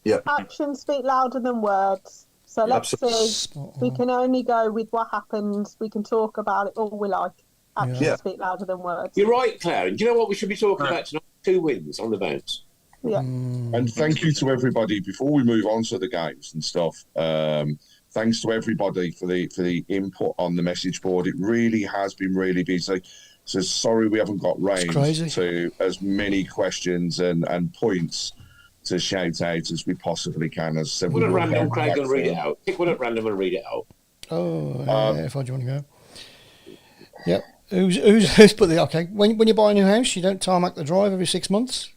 Yeah. Actions speak louder than words. So let's see. We can only go with what happens. We can talk about it all we like. Actions speak louder than words. You're right, Claire. And do you know what we should be talking about tonight? 2 wins on the bounce. Yeah. And thank you to everybody. Before we move on to the games and stuff, thanks to everybody for the input on the message board. It really has been really busy. says, sorry we haven't got range crazy. to as many questions and points to shout out as we possibly can. As Pick one at random, Craig, and read it out. Pick one at random and read it out. Oh, if I do you want to go. Yep. Who's put the okay? When you buy a new house, you don't tarmac the drive every 6 months.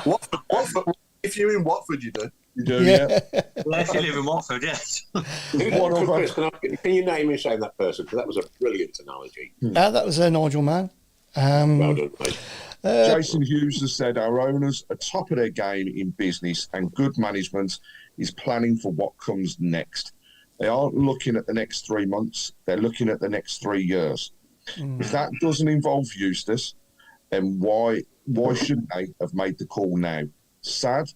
Watford, if you're in Watford, you do. You do, yeah. If you live in Watford, yes. Chris, can you name and shame that person? Because that was a brilliant analogy. That was Nigel Mann. Well done, mate. Jason Hughes has said our owners are top of their game in business, and good management is planning for what comes next. They aren't looking at the next 3 months, they're looking at the next 3 years. If that doesn't involve Eustace, then why shouldn't they have made the call now? Sad,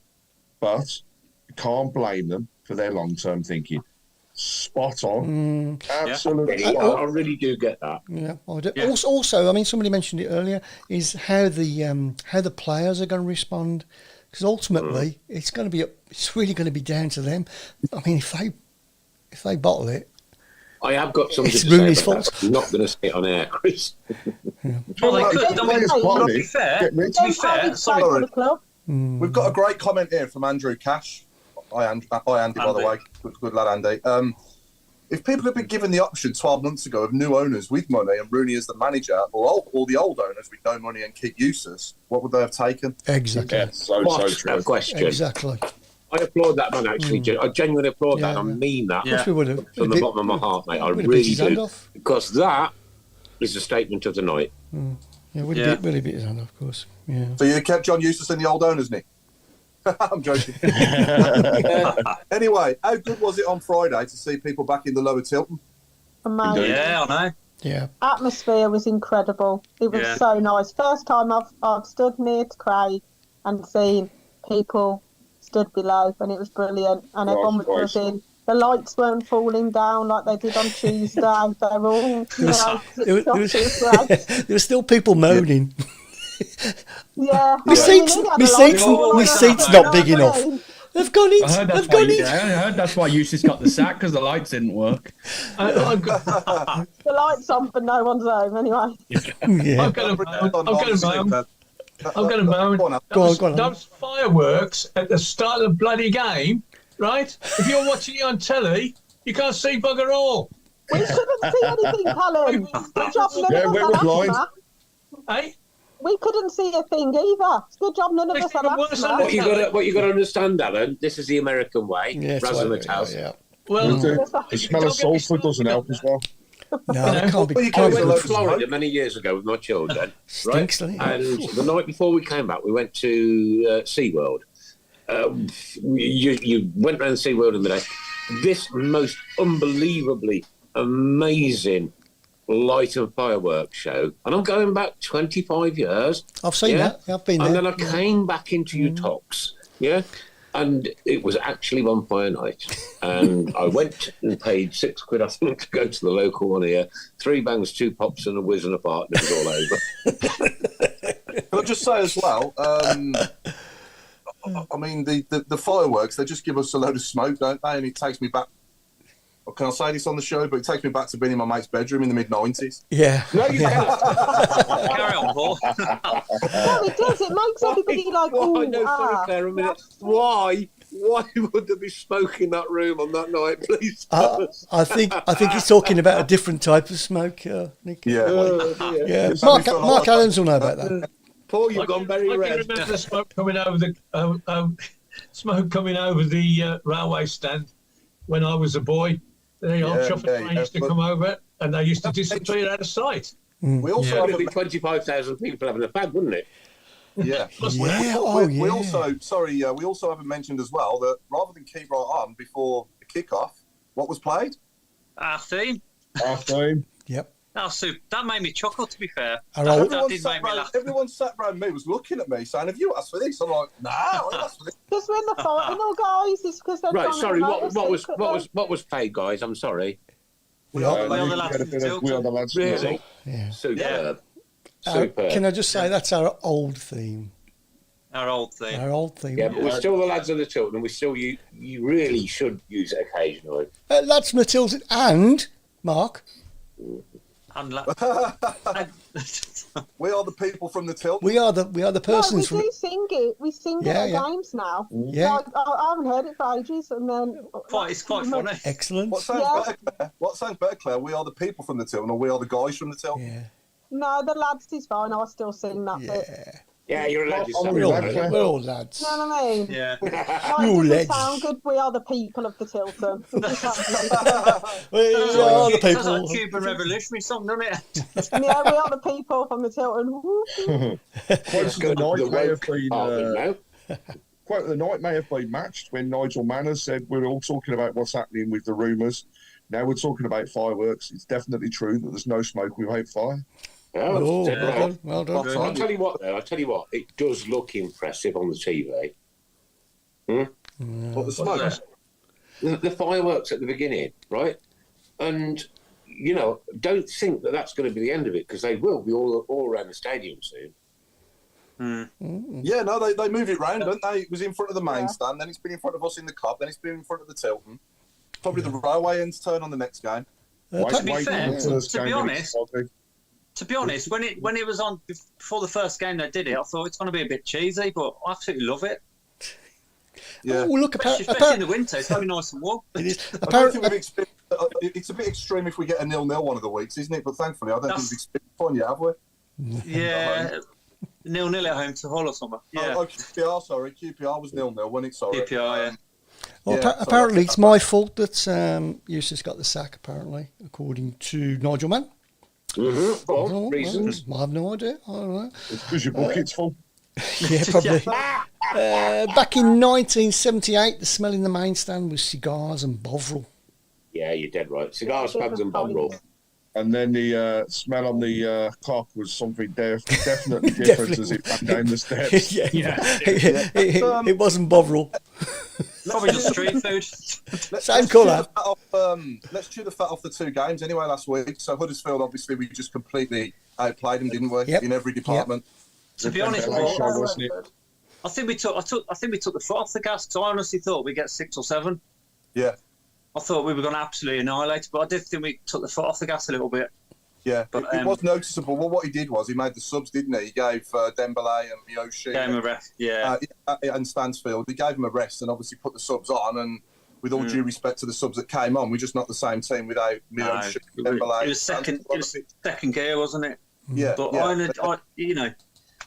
but you can't blame them for their long-term thinking. Spot on. Absolutely. Yeah, I really do get that. Yeah, I do. Yeah. Also, I mean, somebody mentioned it earlier, is how the players are going to respond, because ultimately it's really going to be down to them. I mean, if they bottle it, I have got something it's to say Rooney's about fault. that. I'm not going to say it on air, Chris. Well, they could. I mean, to be fair, sorry. We've got a great comment here from Andrew Cash. Hi, Andy, by the way. Good lad, Andy. If people had been given the option 12 months ago of new owners with money and Rooney as the manager, or the old owners with no money and keep Eustace, what would they have taken? Exactly. Yeah, so true. Question. Exactly. I applaud that man, actually. I genuinely applaud that, and I mean that. Of course we would have. From the bottom of my heart, mate. I really do. Because that is a statement of the night. Yeah, really beat his hand off, of course. Yeah. So you kept John Eustace and the old owners, Nick? I'm joking. Anyway, how good was it on Friday to see people back in the lower Tilton? Amazing. Yeah, I know. Yeah. Atmosphere was incredible. It was so nice. First time I've stood near to Craig and seen people stood below, and it was brilliant. And everyone was buzzing. The lights weren't falling down like they did on Tuesday. They were all, there were still people moaning. Yeah. My seat's not big enough. They've gone in. I heard that's why Eustace got the sack, because the lights didn't work. The lights on, but no one's home anyway. I'm going to moan. Go on. Those fireworks at the start of the bloody game, right? If you're watching it on telly, you can't see bugger all. We couldn't see anything, Callum. Good job none of us had asthma. Hey? We couldn't see a thing either. It's good job none of us had asthma. What you got to understand, Alan, this is the American way. Razzmatazz. Yeah. Well, the smell of sulphur doesn't help as well. No, it can't be. I went to Florida many years ago with my children, right? Stinks, and the night before we came back, we went to SeaWorld. You went around SeaWorld in the day. This most unbelievably amazing light and fireworks show, and I'm going back 25 years. I've seen that. I've been there. And then I came back into Uttox, and it was actually Bonfire Night. And I went and paid £6, I think, to go to the local one here. 3 bangs, 2 pops, and a whiz and a fart, and it was all over. Can I just say as well, I mean, the fireworks, they just give us a load of smoke, don't they? And it takes me back. Can I say this on the show? But it takes me back to being in my mate's bedroom in the mid-90s. Yeah. No, you can't. Carry on, Paul. No, it does. It makes everybody like, sorry, Claire, a minute. Why would there be smoke in that room on that night, please? I think he's talking about a different type of smoke, Nick. Yeah. Mark Adams will know about that. Paul, you've gone very red. I can remember the smoke coming over the railway stand when I was a boy. The old chauffeur train used to come over, and they used to disappear out of sight. We also have 25,000 people having a fag, wouldn't it? Yeah. We also haven't mentioned as well that rather than keep right on before the kickoff, what was played? Our theme. Yep. That made me chuckle, to be fair. Everyone sat around me was looking at me saying, have you asked for this? I'm like, no, I didn't ask for this. Because we're in the final, guys. It's because they're right, sorry, what was paid, guys? I'm sorry. We are the lads. Really? Yeah. Superb. Can I just say that's our old theme? Our old theme. Yeah, but we're still the lads of the Tilton, and we still you really should use it occasionally. Lads from the Tilton and Mark. We are the people from the Tilton. We are the persons. No, we do sing it. We sing it at games now. Yeah. Like, I haven't heard it for ages, and then It's quite funny. Excellent. What sounds better, Claire? We are the people from the Tilton, or we are the guys from the Tilton? Yeah. No, the lads is fine. I'll still sing that bit. Yeah, you're allowed to We're all lads. You know what I mean? Yeah. Like, You doesn't lads. sound good. We are the people of the Tilton. We Sounds are the like a people. Cuban revolutionary song, doesn't it? Yeah, we are the people from the Tilton. Quote of the night may have been. now. Quote of the night may have been matched when Nigel Manners said we're all talking about what's happening with the rumours. Now we're talking about fireworks. It's definitely true that there's no smoke without fire. Oh, well done. I'll tell you what, though. It does look impressive on the TV. What the smoke? The fireworks at the beginning, right? And don't think that that's going to be the end of it, because they will be all around the stadium soon. Yeah, no, they move it round, don't they? It was in front of the main stand, then it's been in front of us in the Cup, then it's been in front of the Tilton. Probably the railway ends turn on the next game. To be honest, when it was on before the first game they did it, I thought it's going to be a bit cheesy, but I absolutely love it. Yeah. Oh, look, especially in the winter, it's going to be nice and warm. It is. I don't think we've experienced. It's a bit extreme if we get a 0-0 one of the weeks, isn't it? But thankfully, I don't think we've experienced fun yet, have we? Yeah, 0-0 at home to Hull or something. Yeah. Oh, QPR, sorry. QPR was 0-0, wasn't it? Sorry. QPR, yeah. Well, apparently it's my fault that Eustace got the sack, apparently, according to Nigel Mann. Well, reasons. I have no idea. I don't know. It's because your bucket's full. Yeah, probably. Back in 1978, the smell in the main stand was cigars and Bovril. Yeah, you're dead right. Cigars, fags and Bovril. And then the smell on the cock was something definitely different as it ran down the steps. It wasn't Bovril. Probably just street food. Same colour. Let's chew the fat off the two games anyway last week. So Huddersfield, obviously, we just completely outplayed them, didn't we? In every department. To be honest, I think we took the foot off the gas. Because I honestly thought we'd get 6 or 7. Yeah. I thought we were going to absolutely annihilate, but I did think we took the foot off the gas a little bit. Yeah, but it was noticeable. Well, what he did was he made the subs, didn't he? He gave Dembele and Miyoshi. Gave him a rest, and Stansfield. He gave him a rest and obviously put the subs on. And with all due respect to the subs that came on, we're just not the same team without Miyoshi, Dembele. It was second gear, wasn't it? Yeah. But I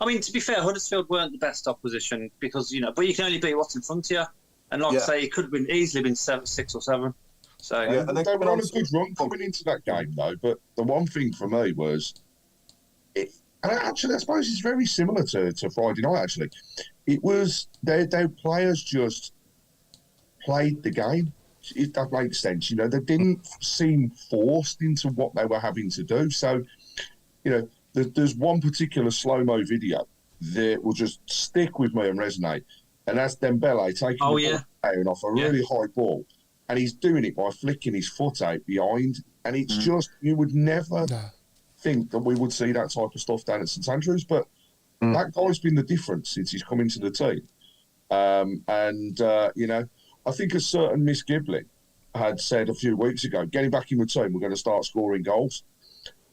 mean, to be fair, Huddersfield weren't the best opposition because but you can only beat what's in front of you. And like I say, it could have easily been 6 or 7. So and they were on a good run coming into that game, though. But the one thing for me was, and actually, I suppose it's very similar to Friday night. Actually, it was their players just played the game. If that makes sense, they didn't seem forced into what they were having to do. So, there's one particular slow-mo video that will just stick with me and resonate. And that's Dembele taking the ball down off a really high ball. And he's doing it by flicking his foot out behind. And it's just, you would never think that we would see that type of stuff down at St Andrews. But that guy's been the difference since he's come into the team. I think a certain Miss Giblin had said a few weeks ago, getting back in the team, we're going to start scoring goals.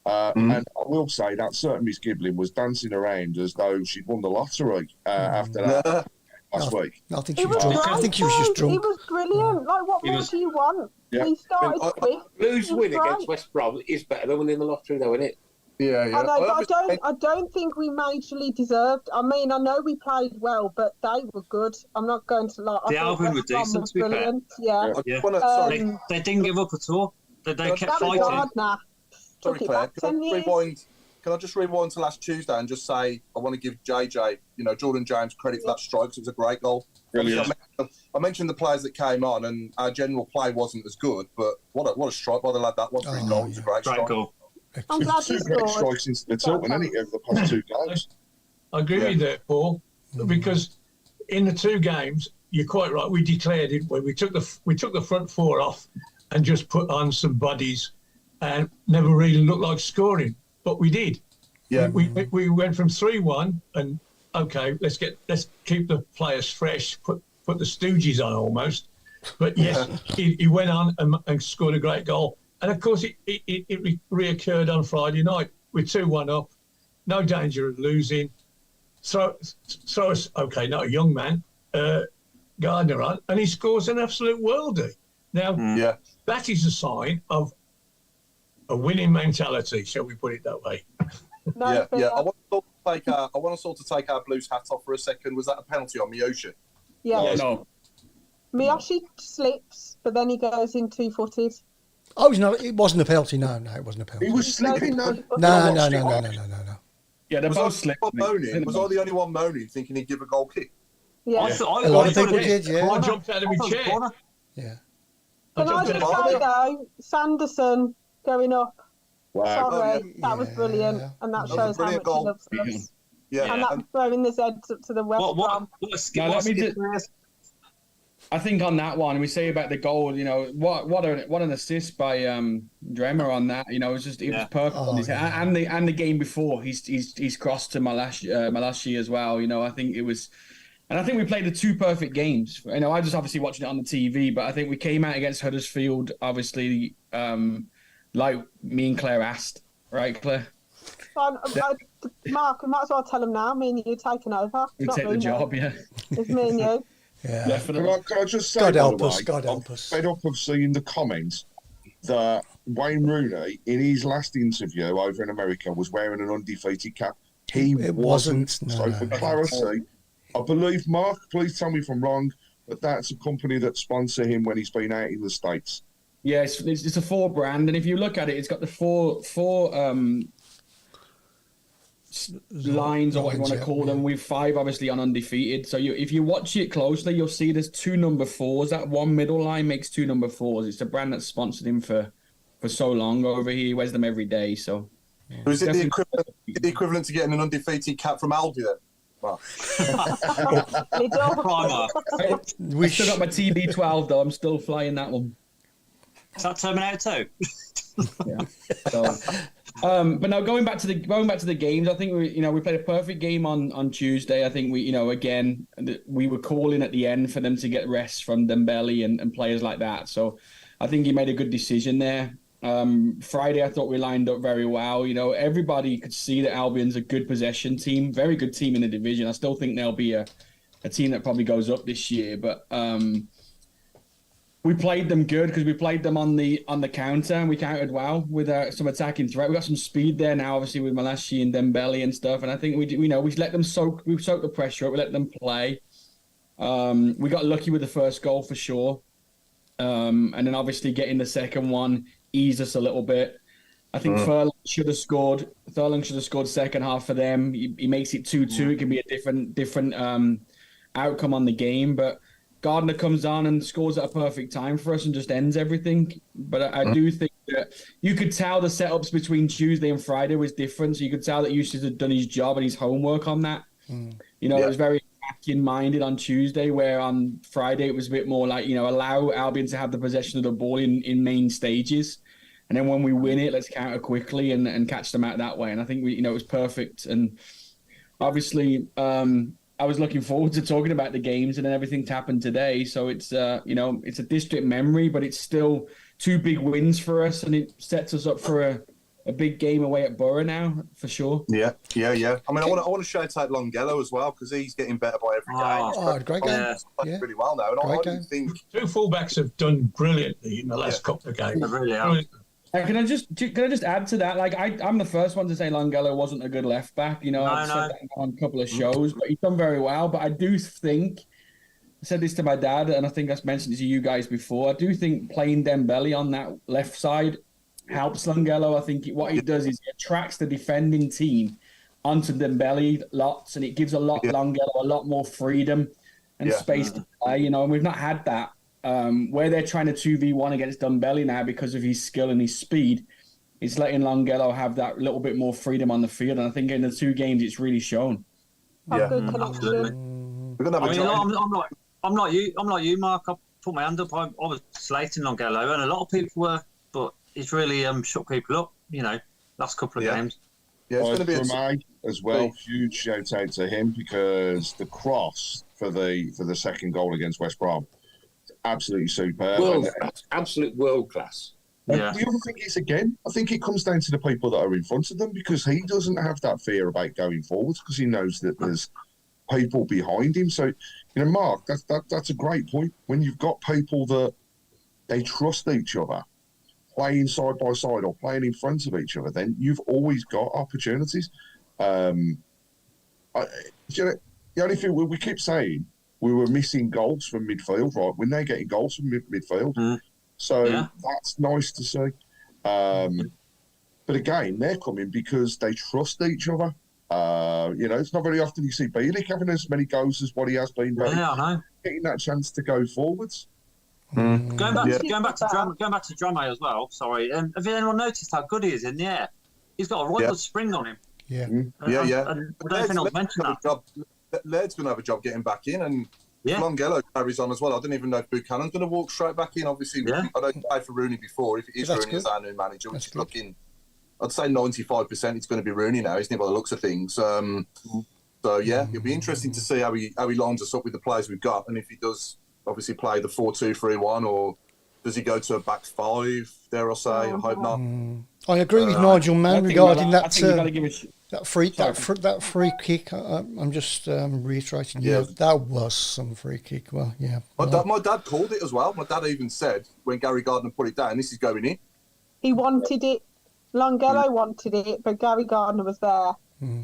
And I will say that certain Miss Giblin was dancing around as though she'd won the lottery after that. Last week. I think she was drunk. I think she was just drunk. It was brilliant. Like, what more do you want? Yeah. We started quick. Blues win against West Brom is better than winning the lottery, though, isn't it? Yeah. I know, but I don't think we majorly deserved. I mean, I know we played well, but they were good. I'm not going to lie. The Albion were decent, to be fair. Yeah. They didn't give up at all. They kept fighting. Sorry, Claire. Can I just rewind to last Tuesday and just say I want to give JJ, Jordan James credit for that strike. It was a great goal. Brilliant. I mentioned the players that came on, and our general play wasn't as good. But what a strike by the lad that was. It was a great strike. Goal. I'm glad Two great strikes into the Tilton, hasn't he, over the past 2 games? I agree with that, Paul, because in the 2 games, you're quite right. We declared it when we took the front 4 off and just put on some bodies, and never really looked like scoring. But we did. Yeah. We went from 3-1 and let's keep the players fresh, put the Stooges on almost. But yes, he went on and scored a great goal. And of course, it reoccurred on Friday night. We're 2-1 up, no danger of losing. Throw us, okay, not a young man, Gardner on, and he scores an absolute worldie. Now, that is a sign of a winning mentality, shall we put it that way? No, Yeah. I want to sort of take our Blues hat off for a second. Was that a penalty on Miyoshi? Yeah. No. Miyoshi slips, but then he goes in 2-footed. Oh, no, it wasn't a penalty. No, it wasn't a penalty. He was slipping, no. No. Yeah, they're both slipped. Was I the only one moaning, thinking he'd give a goal kick? Yeah. A lot of people did, yeah. I jumped out of my chair. Yeah. Can I just say, though, Sanderson going up, Wow. sorry, that was brilliant. And that shows how much he loves us. Yeah. And that throwing the Zeds up to the West Brom. I think on that one, we say about the goal, you know, what an assist by Dremer on that. You know, it was perfect on his head. And the game before, he's crossed to Malashi as well. You know, I think it was, and I think we played the two perfect games. You know, I just obviously watching it on the TV, but I think we came out against Huddersfield, obviously, like me and Claire asked, right, Claire? Mark, we might as well tell him now. Me and you taking over. We take the job, yeah. It's me and you. Yeah. Definitely. Can I just say, God help by us, the way, God help I'm us. fed up of seeing the comments that Wayne Rooney, in his last interview over in America, was wearing an undefeated cap. It wasn't. No, so for clarity, I believe, Mark, please tell me if I'm wrong, but that's a company that sponsor him when he's been out in the States. Yeah, it's a Ford brand, and if you look at it, it's got the four lines, or what you want to call them, with 5 obviously on undefeated. So if you watch it closely, you'll see there's 2 number 4s. That one middle line makes 2 number 4s. It's a brand that's sponsored him for so long over here. He wears them every day. So is it the equivalent to getting an undefeated cap from Aldi then? Wow. We still got my TB12 though. I'm still flying that one. Is that Terminator 2? Yeah. So, but now going back to the games, I think we played a perfect game on Tuesday. I think we were calling at the end for them to get rest from Dembele and players like that. So I think he made a good decision there. Friday, I thought we lined up very well. You know, everybody could see that Albion's a good possession team, very good team in the division. I still think they'll be a team that probably goes up this year, but we played them good because we played them on the counter, and we countered well with some attacking threat. We got some speed there now, obviously with Malashi and Dembele and stuff. And I think we let them soak the pressure up. We let them play. We got lucky with the first goal for sure, and then obviously getting the second one eased us a little bit. I think Thurling should have scored. Second half for them. He makes it 2-2. It can be a different outcome on the game, but Gardner comes on and scores at a perfect time for us and just ends everything. But I do think that you could tell the setups between Tuesday and Friday was different. So you could tell that Eustace had done his job and his homework on that. It was very attacking-minded on Tuesday, where on Friday it was a bit more like, allow Albion to have the possession of the ball in main stages. And then when we win it, let's counter quickly and catch them out that way. And I think it was perfect. And obviously, I was looking forward to talking about the games, and then everything's happened today. So it's it's a distant memory, but it's still 2 big wins for us, and it sets us up for a big game away at Borough now, for sure. Yeah. I mean, I want to shout out Longello as well, because he's getting better by every game. Great game. He's playing really well now, and I think 2 fullbacks have done brilliantly in the last couple of games. They really are. Can I just add to that? Like I'm the first one to say Longello wasn't a good left back. I've said that on a couple of shows, but he's done very well. But I do think, I said this to my dad, and I think I've mentioned it to you guys before. I do think playing Dembele on that left side helps Longello. I think what he does is he attracts the defending team onto Dembele lots, and it gives Longello a lot more freedom and space to play. And we've not had that. Where they're trying to 2v1 against Dembele now because of his skill and his speed, it's letting Longello have that little bit more freedom on the field. And I think in the 2 games, it's really shown. Absolutely. We're gonna have I'm like you, Mark. I put my hand up. I was slating Longello, and a lot of people were, but he's really shook people up. Last couple of games. Yeah, it's going to be for me as well. Huge shout out to him, because the cross for the second goal against West Brom, absolutely superb. Absolute world class. Yeah. The other thing is, again, I think it comes down to the people that are in front of them, because he doesn't have that fear about going forwards, because he knows that there's people behind him. So, Mark, that's a great point. When you've got people that they trust each other, playing side by side or playing in front of each other, then you've always got opportunities. The only thing we keep saying, we were missing goals from midfield, right? We're now getting goals from midfield. So that's nice to see. But again, they're coming because they trust each other. It's not very often you see Bielik having as many goals as what he has been. Yeah, I know. Getting that chance to go forwards. Going back to Drame as well. Sorry, have anyone noticed how good he is in the air? He's got a right good spring on him. Yeah. And I don't think I've mentioned that. Laird's going to have a job getting back in, and Longello carries on as well. I don't even know if Buchanan's going to walk straight back in. Obviously, I don't play for Rooney before. If it is Rooney as our new manager, which is looking, I'd say 95% it's going to be Rooney now, isn't it, by the looks of things? So it'll be interesting to see how he lines us up with the players we've got, and if he does obviously play the 4-2-3-1, or does he go to a back five? Dare I say? I hope not. I agree with Nigel Mann regarding that. That free kick. I'm just reiterating. Yeah, that was some free kick. Well, yeah. My dad called it as well. My dad even said when Gary Gardner put it down, this is going in. He wanted it. Longello wanted it, but Gary Gardner was there.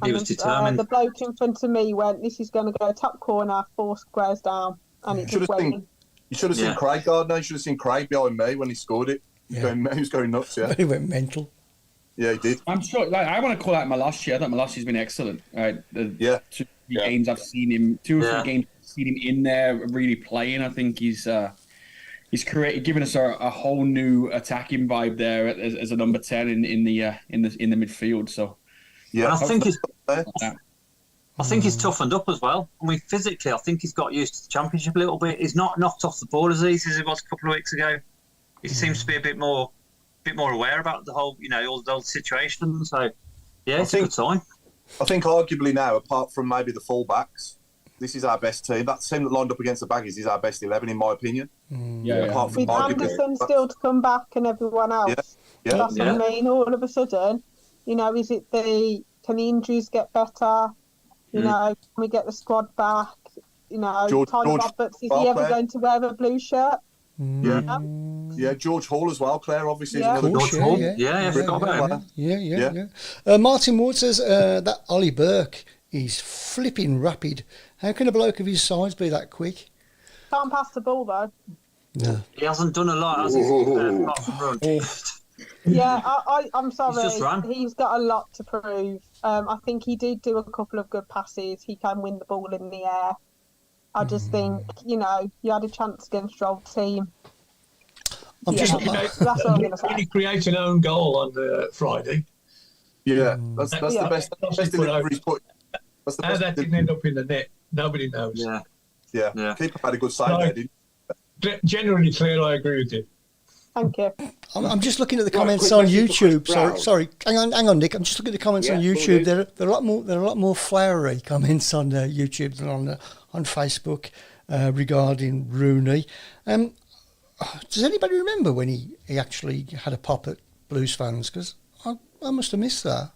He was determined. The bloke in front of me went, "This is going to go top corner, 4 squares down," and it just went in. You should have seen Craig Gardner. You should have seen Craig behind me when he scored it. He was going nuts. Yeah, he went mental. Yeah, he did. I'm sure. I want to call out Malachi. I thought Malachi's been excellent. The 2 games I've seen him, 2 or 3 games I've seen him in there really playing. I think he's given us a whole new attacking vibe there as a number 10 in the midfield. So and I think he's toughened up as well. I mean, physically, I think he's got used to the Championship a little bit. He's not knocked off the ball as easy as he was a couple of weeks ago. He seems to be a bit more aware about the whole, all the situation. So, it's a good sign. I think arguably now, apart from maybe the full-backs, this is our best team. That team that lined up against the Baggies is our best 11, in my opinion. Apart from with Anderson still to come back and everyone else. That's what I mean. All of a sudden, is it can the injuries get better? Can we get the squad back? Tyler Roberts, is he ever going to wear a blue shirt? Yeah, George Hall as well, Claire, obviously. George Hall. Martin Ward says that Ollie Burke is flipping rapid. How can a bloke of his size be that quick? Can't pass the ball, though. No. He hasn't done a lot, has he? Apart from run. Yeah, I'm sorry. He's got a lot to prove. I think he did do a couple of good passes. He can win the ball in the air. I just think, you had a chance against your old team. That's all I'm going to say. He created an own goal on Friday. Yeah, that's the best delivery he's put. How that didn't end up in the net, nobody knows. Yeah. Keeper had a good side there, didn't he? Generally, Claire, I agree with you. Thank you. I'm just looking at the comments on YouTube. Sorry, hang on, Nick. I'm just looking at the comments on YouTube. There are a lot more flowery comments on YouTube than on Facebook regarding Rooney. Does anybody remember when he actually had a pop at Blues fans? Because I must have missed that.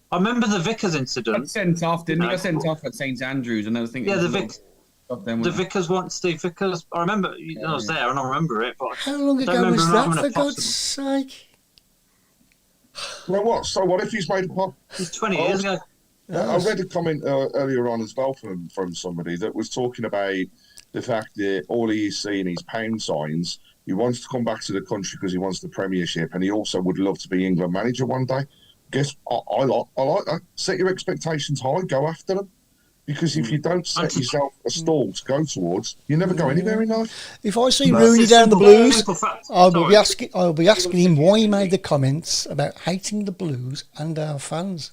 I remember the Vickers incident. Got sent off, didn't he? Got sent off at St Andrews, and I was thinking. Yeah, the Vickers want Steve Vickers. I remember I was there and I remember it. But how long ago was that? For God's sake! Well, what? So what if he's made a pop? It's 20 years ago. I read a comment earlier on as well from somebody that was talking about the fact that all he is seeing is pound signs. He wants to come back to the country because he wants the Premiership, and he also would love to be England manager one day. Guess I like that. Set your expectations high. Go after them. Because if you don't set yourself a stall to go towards, you never go anywhere in life. If I see Rooney down the Blues, I'll be asking him why he made the comments about hating the Blues and our fans.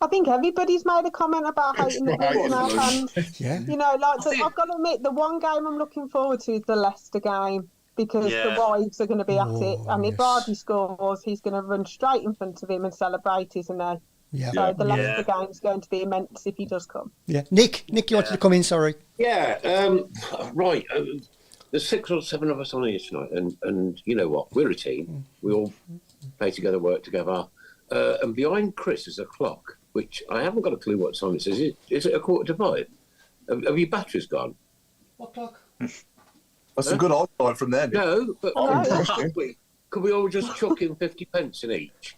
I think everybody's made a comment about hating the Blues and our fans. Yeah. I've got to admit, the one game I'm looking forward to is the Leicester game, because the wives are going to be at it, and if Vardy scores, he's going to run straight in front of him and celebrate, isn't he? Yeah. So the Leicester game's going to be immense if he does come. Yeah. Nick, you wanted to come in, sorry. Yeah, right. there's 6 or 7 of us on here tonight, and you know what? We're a team. We all play together, work together. And behind Chris is a clock, which I haven't got a clue what time it is. Is it 5:15? Have your batteries gone? What clock? That's a good eyesight from there, Nick. No, but interesting. could we all just chuck in 50 pence in each?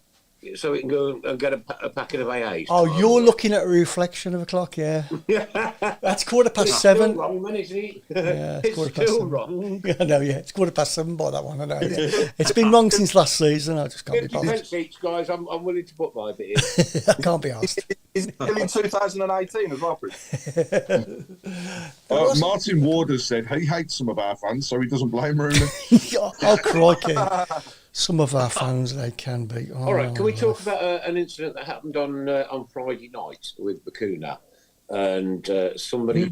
So we can go and get a packet of AAs. Oh, you're looking at a reflection of a clock, yeah. That's 7:15. Still wrong, man, isn't it? Yeah, it's it's still 7:15. wrong. Yeah, I know, yeah. It's 7:15 by that one, I know. Yeah. It's been wrong since last season. I just can't be 50 bothered. pence each, guys. I'm willing to put my bit in. I can't be asked. Is it still in 2018 as well, Chris? Martin Ward has said he hates some of our fans, so he doesn't blame Rooney. Oh, crikey. Some of our fans, they can be. Oh, All right, can we talk about an incident that happened on Friday night with Bakuna and somebody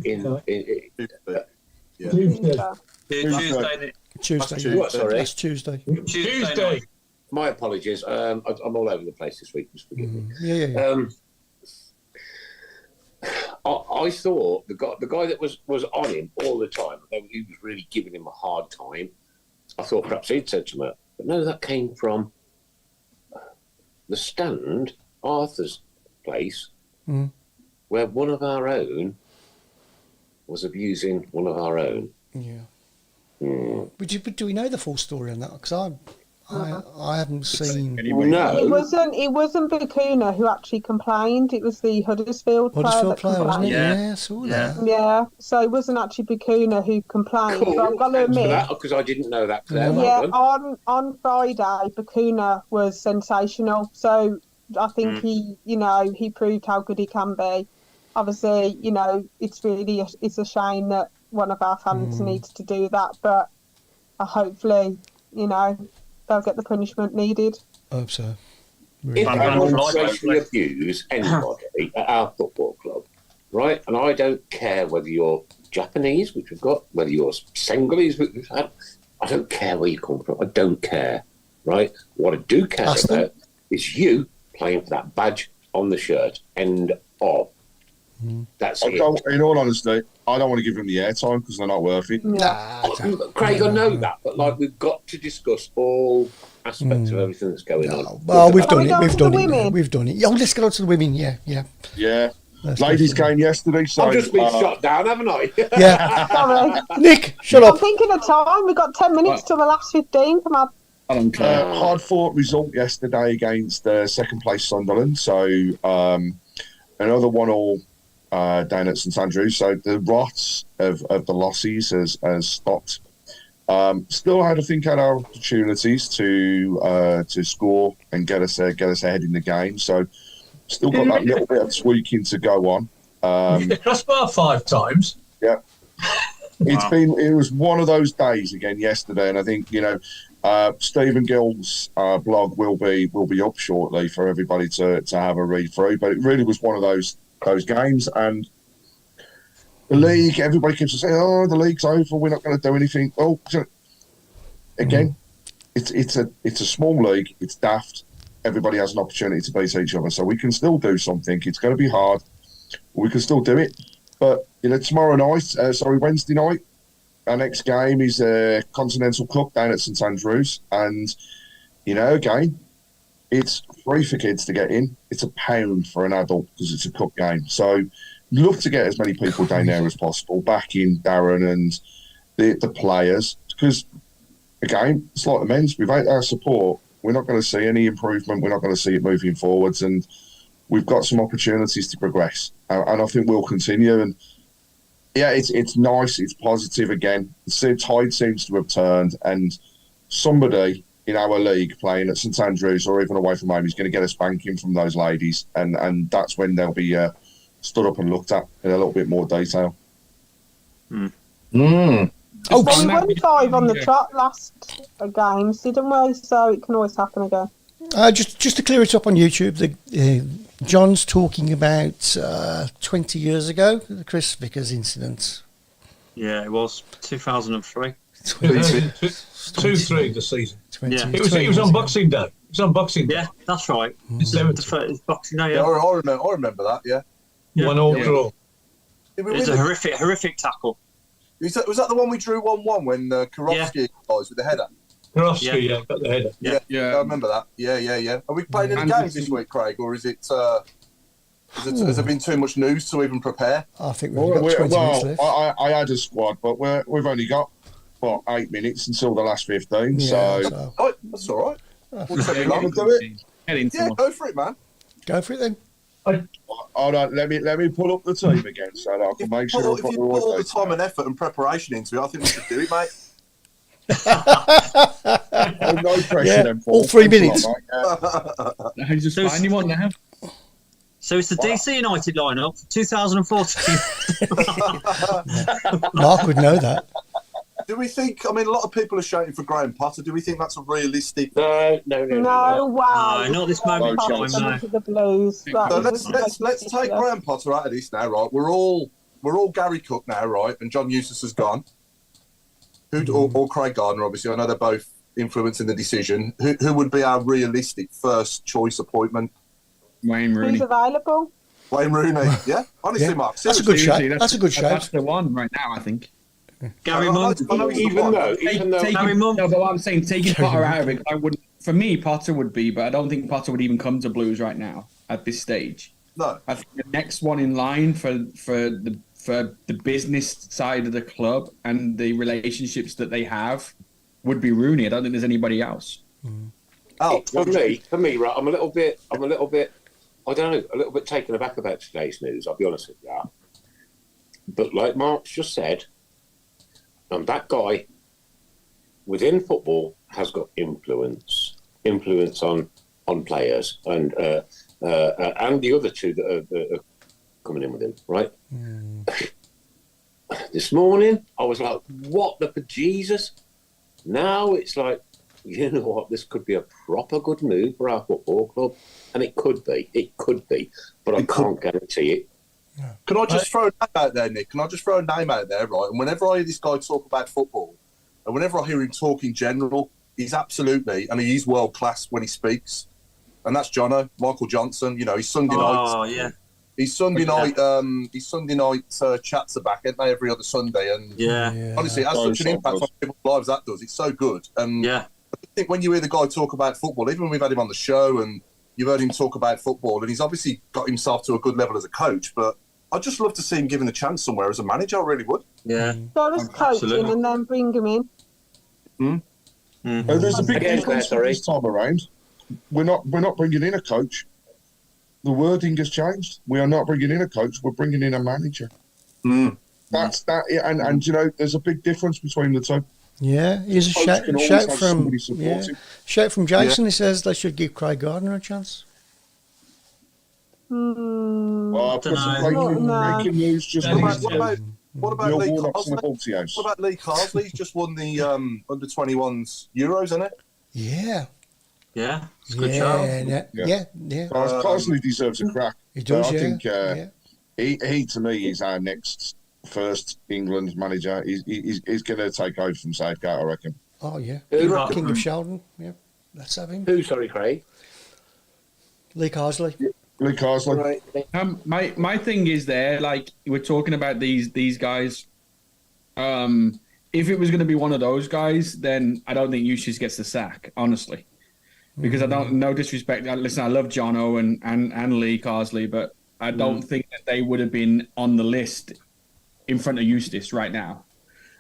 Tuesday. What, sorry? That's Tuesday. Tuesday. My apologies. I'm all over the place this week. Just forgive me. Yeah. I thought the guy that was on him all the time, he was really giving him a hard time. I thought perhaps he'd said something, but no, that came from the stand, Arthur's place, where one of our own was abusing one of our own. Yeah. But do we know the full story on that? Because I haven't seen. No, It wasn't Bakuna who actually complained. It was the Huddersfield player. Wasn't it? Yeah. Yeah, I saw that. Yeah, so it wasn't actually Bakuna who complained. cool. But I've got to admit, because I didn't know that. Claire. yeah, Well on Friday, Bakuna was sensational. So I think he proved how good he can be. Obviously, it's a shame that one of our fans needs to do that, but hopefully, they'll get the punishment needed. I hope so. if anyone racially abuse anybody at our football club, right, and I don't care whether you're Japanese, which we've got, whether you're Senegalese, which we've had, I don't care where you come from. I don't care, right? What I do care about is you playing for that badge on the shirt. End of. That's it. In all honesty, I don't want to give them the airtime because they're not worth it. Craig, I know that, but we've got to discuss all aspects of everything that's going on. Well, we've done it. We've done it. Oh, let's get on to the women. Yeah. Ladies game yesterday, so I've just been shot down, haven't I? Yeah. Sorry. Nick, shut up. I'm thinking of time. We've got 10 minutes till the last 15. Come on. hard fought result yesterday against second place Sunderland. So another 1-1 down at St Andrews. So the rot of the losses has stopped. Still had our opportunities to score and get us ahead in the game. So still got that little bit of tweaking to go on. Crossbar 5 times. Yeah. It was one of those days again yesterday, and I think Stephen Gill's blog will be up shortly for everybody to have a read through. But it really was one of those games, and the league. Everybody keeps saying, "Oh, the league's over. We're not going to do anything." Well, again, it's a small league. It's daft. Everybody has an opportunity to beat each other, so we can still do something. It's going to be hard. We can still do it. But Wednesday night, our next game is a Continental Cup down at St Andrews, and again, it's free for kids to get in. It's £1 for an adult because it's a cup game. So, love to get as many people down there as possible, backing Darren and the players, because again, it's like the men's. Without our support, we're not going to see any improvement. We're not going to see it moving forwards, and we've got some opportunities to progress, and I think we'll continue. And yeah, it's nice, it's positive again. The tide seems to have turned, and somebody in our league playing at St Andrews or even away from home is going to get a spanking from those ladies, and that's when they'll be stood up and looked at in a little bit more detail. We won 5 on the trot last games, didn't we? So it can always happen again. Just to clear it up on YouTube, John's talking about 20 years ago, the Chris Vickers incident. Yeah, it was 2003. 2-3 the season. 20, Yeah. It was on Boxing Day. It was on Boxing Day. Yeah, that's right. It's Boxing Day. Yeah, Yeah. I remember that. Yeah. 1-1 draw. It was a horrific tackle. Was that the one we drew 1-1 when Karofsky guys with the header? Karofsky, got the header. Yeah, I remember that. Yeah. Are we playing any games this week, Craig, or is it? Has there been too much news to even prepare? I think we've got 20 minutes left. I had a squad, but we've only got 8 minutes until the last 15. So that's all right. We'll take you long to do it. Yeah, go for it, man. Go for it then. Hold on, let me pull up the team again so that I can make sure. If you put all the time and effort and preparation into it, I think we should do it, mate. No pressure, then, Paul. All 3 minutes. He's just finding one now. So it's the DC United lineup for 2014. Mark would know that. Do we think? I mean, a lot of people are shouting for Graham Potter. Do we think that's a realistic? No. Wow. No, not this moment in time. No. The Blues. So let's take Graham Potter out of this now, right? We're all Gary Cook now, right? And John Eustace has gone. Or Craig Gardner, obviously. I know they're both influencing the decision. Who would be our realistic first choice appointment? Wayne Rooney. Who's available? Wayne Rooney. Yeah, honestly, Mark. That's a good shout. That's a good shout. That's the one right now, I think. Gary Monk. Even though no, but what I'm saying, taking Potter out of it, I wouldn't. For me, Potter would be, but I don't think Potter would even come to Blues right now at this stage. No, I think the next one in line for the business side of the club and the relationships that they have would be Rooney. I don't think there's anybody else. For me, right, I'm a little bit. I don't know, a little bit taken aback about today's news. I'll be honest with you. But like Mark's just said, that guy within football has got influence on players, and the other two that are coming in with him, right? This morning, I was like, what the Jesus? Now it's like, you know what, this could be a proper good move for our football club. And it could be, but I can't guarantee it. Can I just throw a name out there, Nick? Can I just throw a name out there, right? And whenever I hear this guy talk about football, and whenever I hear him talk in general, he's absolutely, and he's world class when he speaks. And that's Michael Johnson. You know, he's Sunday night. Oh, yeah. His Sunday night chats are back, aren't they, every other Sunday? And honestly, it has such an impact on people's lives. That does. It's so good. And I think when you hear the guy talk about football, even when we've had him on the show and you've heard him talk about football, and he's obviously got himself to a good level as a coach, but I'd just love to see him given the chance somewhere as a manager. I really would. Yeah. So just coach him and then bring him in. There's a big difference this time around. We're not bringing in a coach. The wording has changed. We are not bringing in a coach. We're bringing in a manager. That's that, and you know, there's a big difference between the two. Yeah, here's a shout from Jason. He says they should give Craig Gardner a chance. Well, I've got some breaking news just what about Lee Carsley? What about Lee Carsley? He's just won the under 21s Euros, isn't it? Yeah. Yeah, it's a good show. Yeah. Carsley deserves a crack. He does, I think he to me is our next first England manager. He's going to take over from Southgate, I reckon. Oh yeah, King of Sheldon. Yeah, let's have him. Who? Sorry, Craig. Lee Carsley. Lee Carsley. Right. My thing is there. Like we're talking about these guys. If it was going to be one of those guys, then I don't think Eustace gets the sack, honestly. Because I don't, no disrespect. Listen, I love Jono and Lee Carsley, but I don't think that they would have been on the list in front of Eustace right now.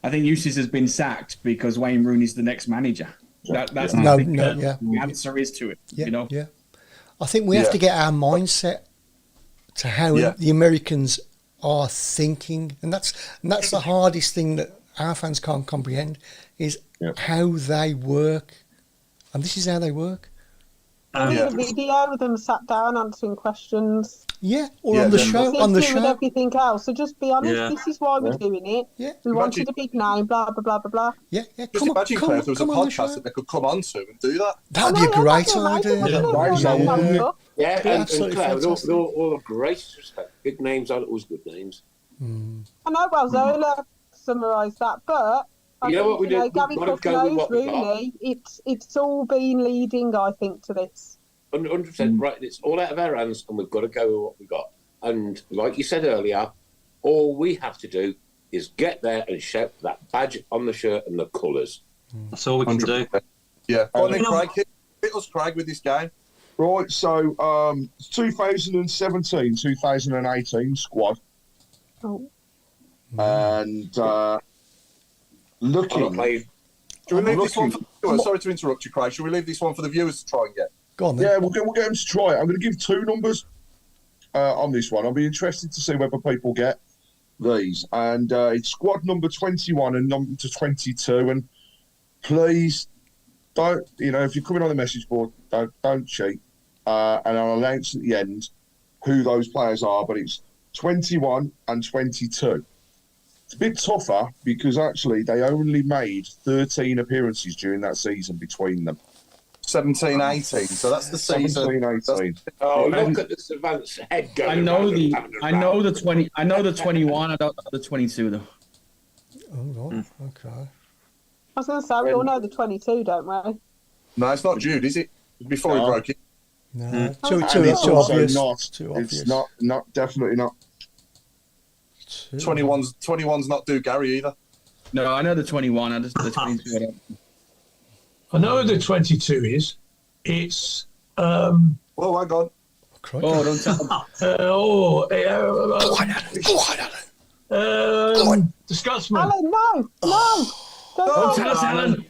I think Eustace has been sacked because Wayne Rooney's the next manager. That's the answer is to it. Yeah, you know. Yeah, I think we have to get our mindset to how the Americans are thinking, and that's the hardest thing that our fans can't comprehend is how they work. And this is how they work. A video of them sat down answering questions. Yeah, or on the show. With everything else. So just be honest. Yeah. This is why we're doing it. Yeah. We wanted a big name. Blah blah blah blah blah. Yeah. Just imagine, Claire, if there was a podcast that they could come onto and do that. That'd be a great idea. Yeah, and Claire, with all the greatest respect, big names aren't always good names. I know. Well, Zola summarised that, but. You know what we do? Gary Cook knows, really. It's all been leading, I think, to this. 100% right. It's all out of our hands, and we've got to go with what we got. And like you said earlier, all we have to do is get there and shout that badge on the shirt and the colours. That's all we can do. Yeah. Go on then, Craig. Hit us, Craig, with this game. Right, so 2017, 2018 squad. Oh. And looking... Should we leave this one for the viewers? Sorry to interrupt you, Craig. Should we leave this one for the viewers to try and get? Go on then. Yeah, we'll get them to try it. I'm going to give two numbers on this one. I'll be interested to see whether people get these. And it's squad number 21 and number 22. And please don't, if you're coming on the message board, don't cheat. And I'll announce at the end who those players are, but it's 21 and 22. It's a bit tougher because actually they only made 13 appearances during that season between them. 17, 18. So that's the season. 17, 18. Oh, look at the Savant's head going. I know the 20. I know the 21. I don't know the 22 though. Oh, right. Okay. I was going to say, we all know the 22, don't we? No, it's not Jude, is it? Before he broke it. No. Oh, Too It's also obvious. not. Too It's obvious. not definitely not. 21's not do Gary either. No, I know the 21. I just the 22. I don't. I know who the 22 is. It's Oh, hang on. Crikey. Oh, don't tell. Go on, Alan. The Scotsman. Alan, no! Don't tell us, Alan.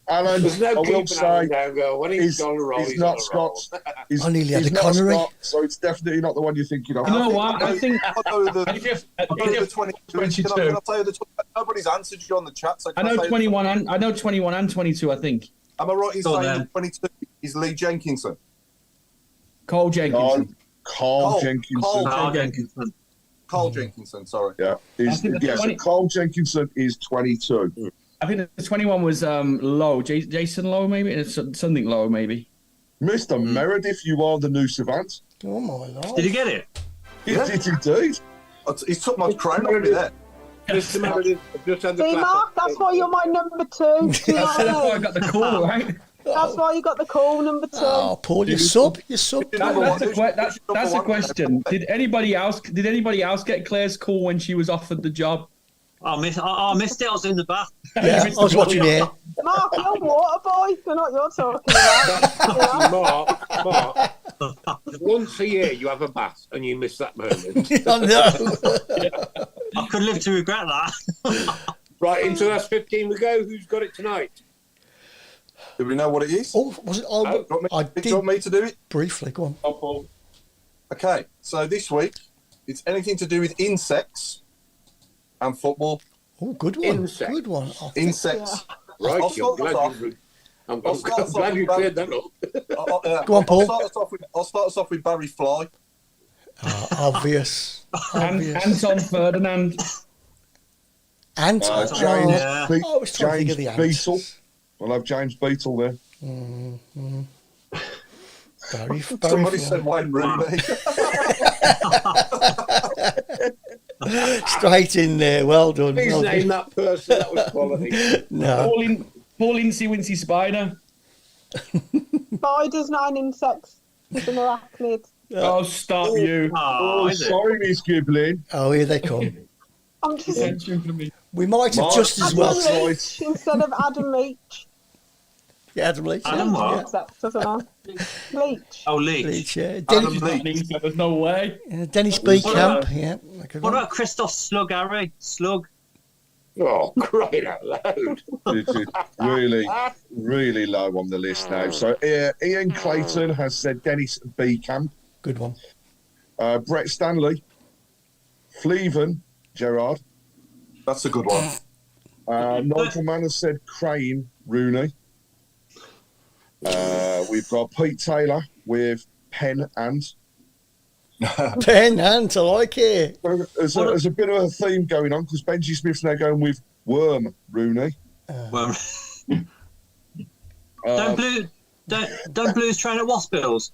Alan, There's no I will keeping say, Alan down. Go when he's on a roll. he's He's not on a roll. Scots. He's, I nearly had he's a not Connery. Scot, so it's definitely not the one you're thinking of. You know what? I think I know the He just- 22. Can I tell you the nobody's answered you on the chat. So I know 21 and I know 21 and 22. I think Am I right in Go on, saying then. the 22 is Lee Jenkinson? Cole Jenkins. Carl Jenkinson. Carl Jenkinson. Carl Jenkinson, sorry. Yeah, I think the so 20 Carl Jenkinson is 22. I think the 21 was Lowe, Jason Lowe, maybe it's something Lowe, maybe. Mr. Meredith, you are the new savant. Oh, my Lord. Did you get it? He did indeed. He's took my crown off me there. Mr. Meredith, I've just had the See, clap Mark, off. that's why you're my number 2. Do you know That's what I why I mean? got the call, right? That's why you got the call, number 2. Oh, Paul, you sub. That's a question. Did anybody else get Claire's call when she was offered the job? I missed it. I was in the bath. Yeah, I was watching here. Mark, you're water boy. You're not you're talking about. Mark, once a year you have a bath and you miss that moment. I know. I could live to regret that. Right, into the last 15 we go. Who's got it tonight? Do we know what it is? Oh, was it? Do you want I me- do you want did me to do it? briefly. Go on. Okay, so this week it's anything to do with insects and football. Oh, good one. Insect. Good one. I think- Insects. Right, I'll I'm start us glad off. I'm I'll start us glad off you with cleared that up. Go on, Paul. I'll start us off with Barry Fly. Obvious. Obvious. Anton Ferdinand. And James, Yeah. Be- I was trying to think of the James ants. Beetle. I'll have James Beetle there. Barry Somebody said Wayne Rooney. straight in there. Well done. Please well name done. that person. That was quality. No. Paul Incy Wincy Spider. Spiders, not an insect. It's an arachnid. Oh, stop you. Oh, is it? Sorry, Miss Giblin. Oh, here they come. I'm just Attention for me. We might have Mark, just as Adam well. Right. Leach instead of Adam Leach. Yeah, Adam Leach. Adam yeah. what? Insect, doesn't it? Leach. Oh, Leach. Leach, yeah. Adam Dennis, Leach. There's no way. Dennis B. What Camp. Yeah. Good What one. about Christoph Slug, Harry? Slug. Oh, crying out loud. It's really, really low on the list now. So Ian Clayton has said Dennis B. Camp. Good one. Brett Stanley. Fleven, Gerard. That's a good one. Nigel Mann has said Crane, Rooney. We've got Pete Taylor with Penn and. Pen Ant, I like it. There's a bit of a theme going on because Benji Smith's now going with Worm, Rooney. Well, don't Blues train at Waspills?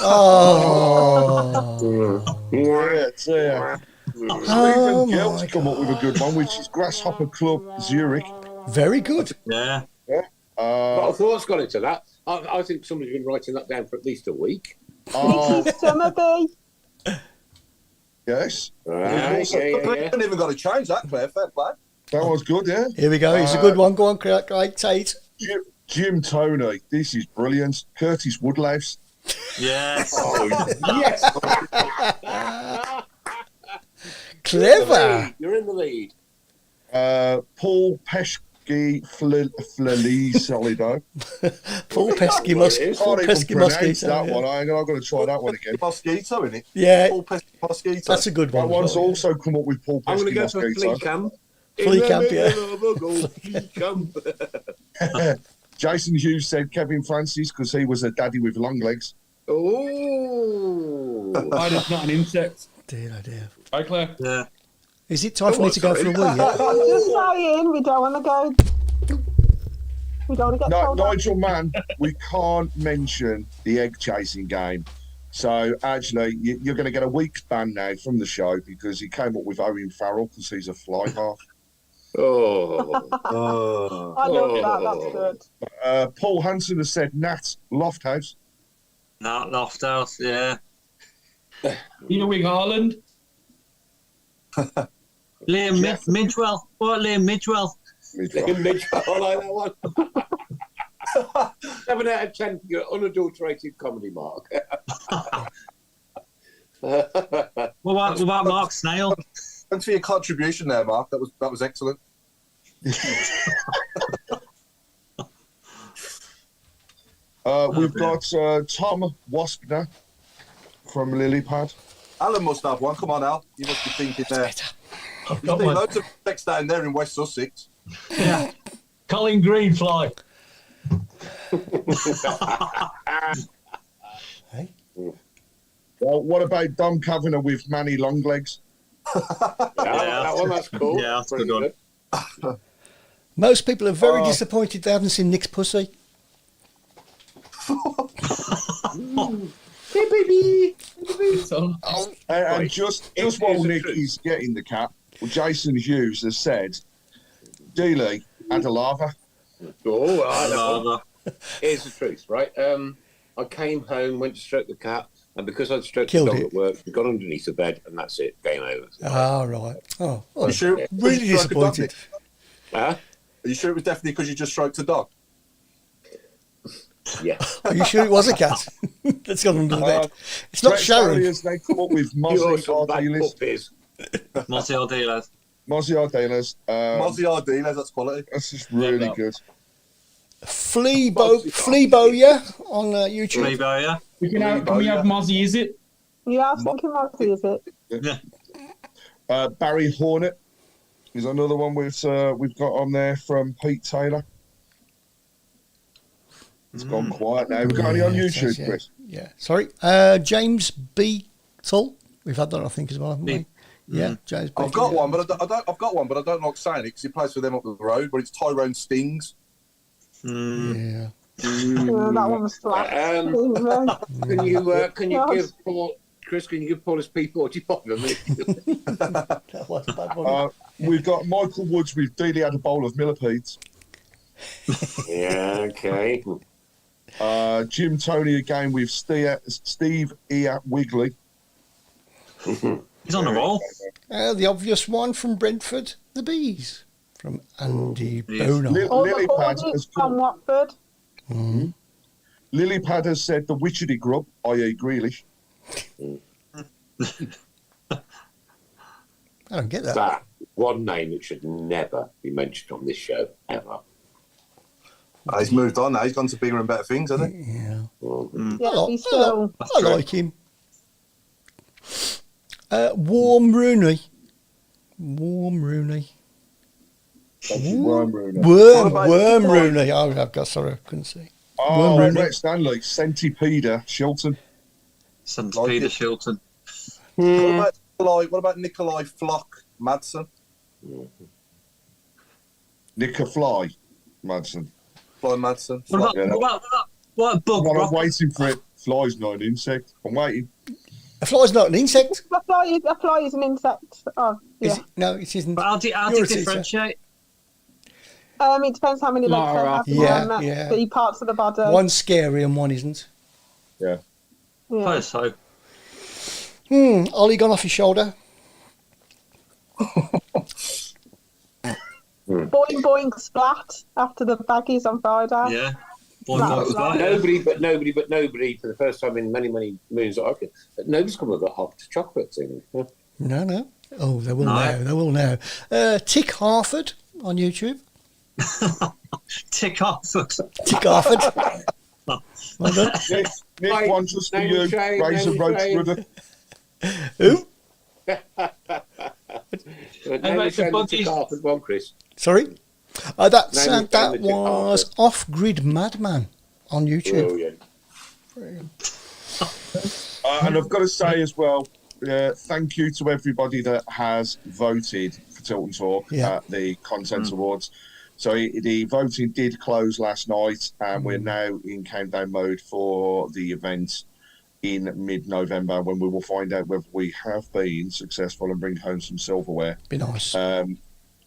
Oh. Yeah. Stephen Oh, Gelt's my come up with a good one, which is Grasshopper Club Zurich. Very good. Yeah. A lot of thoughts gone into that. I think somebody's been writing that down for at least a week. Nicky Summerby. Yes. Right, yeah. You haven't even got to change that, Claire. Fair play. That was good, yeah. Here we go. It's a good one. Go on, Craig Tate. Jim Toney, this is brilliant. Curtis Woodlouse. Yes. Yes. Clever. You're in the lead. Paul Pesky Flali Solido. Paul Pesky Mosquito. Can't even pronounce that yeah. one. I'm going to try that one again. Mosquito, innit? Yeah, Paul Pesky Mosquito. that's a good That one. one's also come up with Paul I'm going Pesky to go for Flea Mosquito. Camp. Flea Camp, yeah. Flea Camp. Jason Hughes said Kevin Francis because he was a daddy with long legs. Oh. Spider's not an insect. Dear, oh dear. Right, Claire? Yeah. Is it time for me to go for a wee yet? I'm just saying, we don't want to go. We don't want to get No, told off. Nigel Mann, we can't mention the egg chasing game. So actually, you're going to get a week's ban now from the show because he came up with Owen Farrell because he's a fly half. Oh. I love that. That's good. Paul Hansen has said Nat Lofthouse. Not Lofthouse, yeah. Earwig Haaland. Liam Midwell. What, Liam Midwell? Liam Mitchell, I like that one. 7 out of 10 for your unadulterated comedy, Mark. What about Mark Snail? Thanks for your contribution there, Mark. That was excellent. We've got Tom Waspner from Lilypad. Alan must have one. Come on, Al. You must be thinking there. I've There's got one. loads of sex down there in West Sussex. Yeah. Colin Greenfly. Hey? Well, what about Dom Kavanagh with Manny Longlegs? That one, that's cool. Yeah, that's a Pretty good one. Most people are very disappointed they haven't seen Nick's pussy. Hey, baby. So, And just while Nick is getting the cap, Jason Hughes has said, Dealey had a lava. Oh, I know. Here's the truth, right? I came home, went to stroke the cat, and because I'd stroked Killed the dog it. at work, we got underneath the bed, and that's it. Game over. Ah, right. Oh, You sure? really you stroked a dog, disappointed. Nick? Huh? Are you sure it was definitely because you just stroked a dog? Yeah. Are you sure it was a cat that's gone under the bed? It's not Brett Sharon. Farriers, they come up with You're Mozzie some bad Ardelis. puppies. Mozzie Ardelas. Mozzie Ardelis. Mozzie Ardelas, that's quality. That's just really no. good. Fleabo, yeah, on YouTube. Rebo, yeah. can we have Mozzie, is it? Yeah, I was thinking Mozzie, is it? Yeah. Barry Hornet is another one we've got on there from Pete Taylor. It's gone quiet now. We've got any on Yeah, it YouTube, says, yeah. Chris? Yeah, sorry. James Beetle. We've had that, I think, as well, haven't we? Yeah, James Beetle. I've got yeah. one, but I've got one, but I don't like saying it because he plays for them up the road. But it's Tyrone Stings. Yeah. That one was flat. Can you give Paul, Chris? Can you give Paul his P45 a minute? That was a bad one. We've got Michael Woods with Dealey had a bowl of millipedes. Yeah. Okay. Jim Toney again with Steve Ear Wigley. He's on the roll. The obvious one from Brentford, the Bees, from Andy Bonar. All the Lilypad corners has from Watford. Lilypad has said the Witchetty Grub, i.e. Grealish. I don't get that. That one name that should never be mentioned on this show ever. He's moved on now. He's gone to bigger and better things, hasn't he? Yeah. Yeah, he's still. I like him. Warm Rooney. Worm Rooney. Worm Rooney. Oh, I've got, sorry, I couldn't see. Oh, Rooney. Brett Stanley, Centipede Shilton. Peter Shilton. What about Nikolai Flock Madsen? Nick Fly Madsen. Fly Madsen. What about Bug Well, I'm Rock? waiting for it. Fly's not an insect. I'm waiting. A fly's not an insect. A fly is an insect. Oh, yeah. Is it? No, it isn't. But how do You're you a teacher. differentiate? It depends how many legs they have Yeah, on yeah. the parts of the body. One's scary and one isn't. Yeah. Yeah. Suppose so. Ollie gone off his shoulder. Boing boing splat after the baggies on Friday. Yeah. Nobody for the first time in many moons that I can. Nobody's come with a hot chocolate thing. Huh? No. Oh, they will now. They will now. Tick Harford on YouTube. Tick Harford. Tick Harford. Well done. Nick wants us for you. Razor road brother. Who? Tick Harford one, Chris. Sorry? That was Off-Grid Madman on YouTube. And I've got to say as well, thank you to everybody that has voted for Tilton Talk at the Content Awards. So the voting did close last night, and we're now in countdown mode for the event in mid-November, when we will find out whether we have been successful and bring home some silverware. Be nice.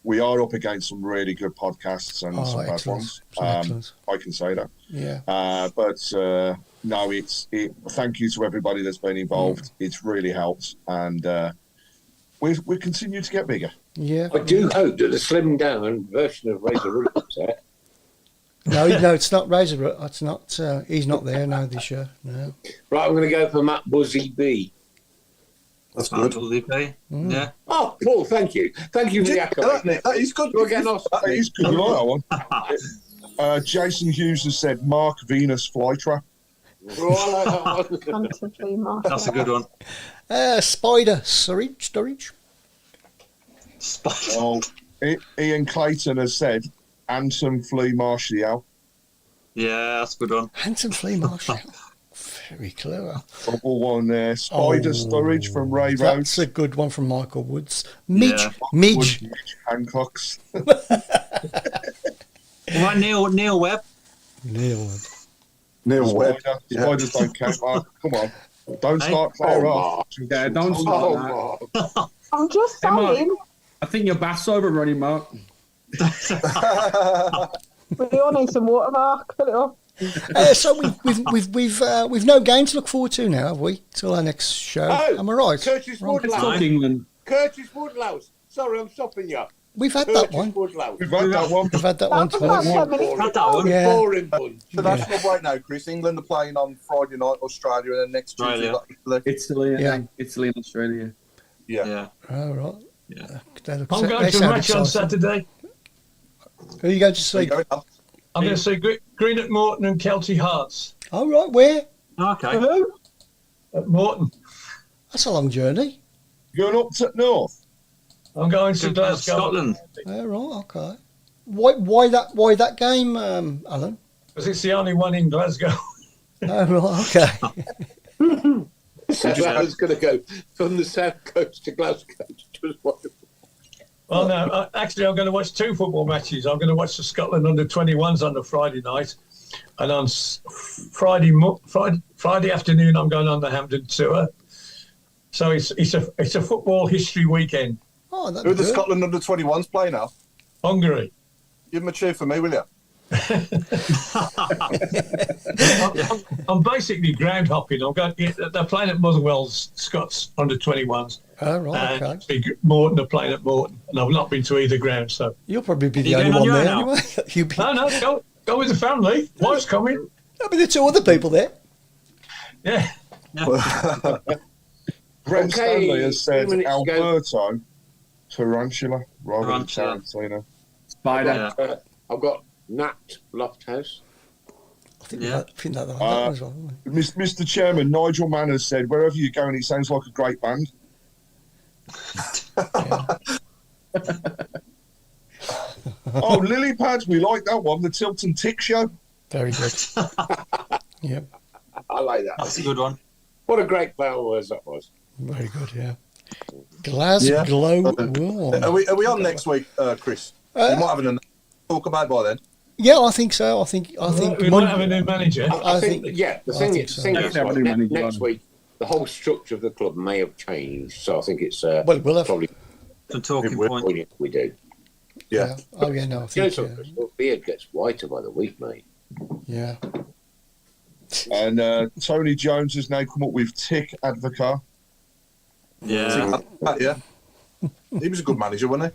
We are up against some really good podcasts and some bad ones. I can say that. Yeah. No, thank you to everybody that's been involved. It's really helped, and we continue to get bigger. Yeah. I do hope that the slimmed down version of Razor Root is there. No, it's not Razor. It's not. He's not there now this year. No. Right, I'm going to go for Matt Buzzy B. That's good. Yeah. Oh, Paul, thank you. Thank you for the accolade. That is good. We're getting off. That is good. That one. Jason Hughes has said Mark Venus Flytrap. That's a good one. Spider Sturridge. Spider. Oh, Ian Clayton has said Anson Flea Martial. Yeah, that's a good one. Handsome Flea Marshall. Very clever. Double one there. Spider Sturridge from Ray Rhodes. That's a good one from Michael Woods. Midge Hancock's. Right, Neil Webb. Neil Webb. Spiders don't count, Mark. Come on. Don't start Claire off. Yeah, don't start that. I'm just saying. I think your bath's over running, Mark. We all need some water, Mark. Fill it up. So we've no game to look forward to now, have we? Till our next show. Am I right? Curtis Woodlouse. Curtis Woodlouse. Sorry, I'm stopping you. We've had that one. We've had that one. We've had that one. Yeah. Boring one. International break now, Chris. England are playing on Friday night, Australia, and then next Tuesday we've got Italy and Australia. Yeah. Oh, right. Yeah. I'm going to a match on Saturday. Who are you going to see? I'm going to see Greenock Morton and Kelty Hearts. Oh, right. Where? Okay. Who? At Morton. That's a long journey. Going up to north? I'm going to Glasgow. Scotland. Oh, right. Okay. Why that game, Alan? Because it's the only one in Glasgow. Oh, right. Okay. So I was going to go from the south coast to Glasgow. It was wonderful. Well, no, actually, I'm going to watch two football matches. I'm going to watch the Scotland under-21s on the Friday night, and on Friday afternoon, I'm going on the Hampden tour. So it's a football history weekend. Oh, that's Who are the good. Scotland under-21s playing now? Hungary. Give them a cheer for me, will you? I'm basically ground hopping. They're playing at Motherwell's Scots under-21s. Oh, right. And Okay. Morton are playing at Morton, and I've not been to either ground. So You'll probably be the You only going on one your there own now? anyway. You'll be, no, go with the family. Wife's coming. there'll be the two other people there. Yeah. Brent Okay, Stanley has said 2 minutes to go. Alberto Tarantula rather than Tarantula. Tarantino. Spider. Yeah. I've got Nat Lofthouse. I think Yeah. that one as well. haven't we? Mr. Chairman, Nigel Manners said, wherever you're going, it sounds like a great band. Oh, lily pads, we like that one. The Tilton Tick Show. Very good. Yep. I like that. That's a good one. What a great play on words that was. Very good. Yeah. Glasgow. Warm. Are we on next week, Chris? We might have an talk about by then. Yeah, I think so. I think. We might have a new manager. I think think- yeah. The I thing think is, so. thing Yeah, is have a like, new manager next on. week, the whole structure of the club may have changed. So I think it's Well, we'll have. probably Some talking will. point. brilliant we do. Yeah. Oh yeah. No, I You know think. something, Chris? Your beard gets whiter by the week, mate. Yeah. And Tony Jones has now come up with Tick Advocar. Yeah. Yeah. He was a good manager, wasn't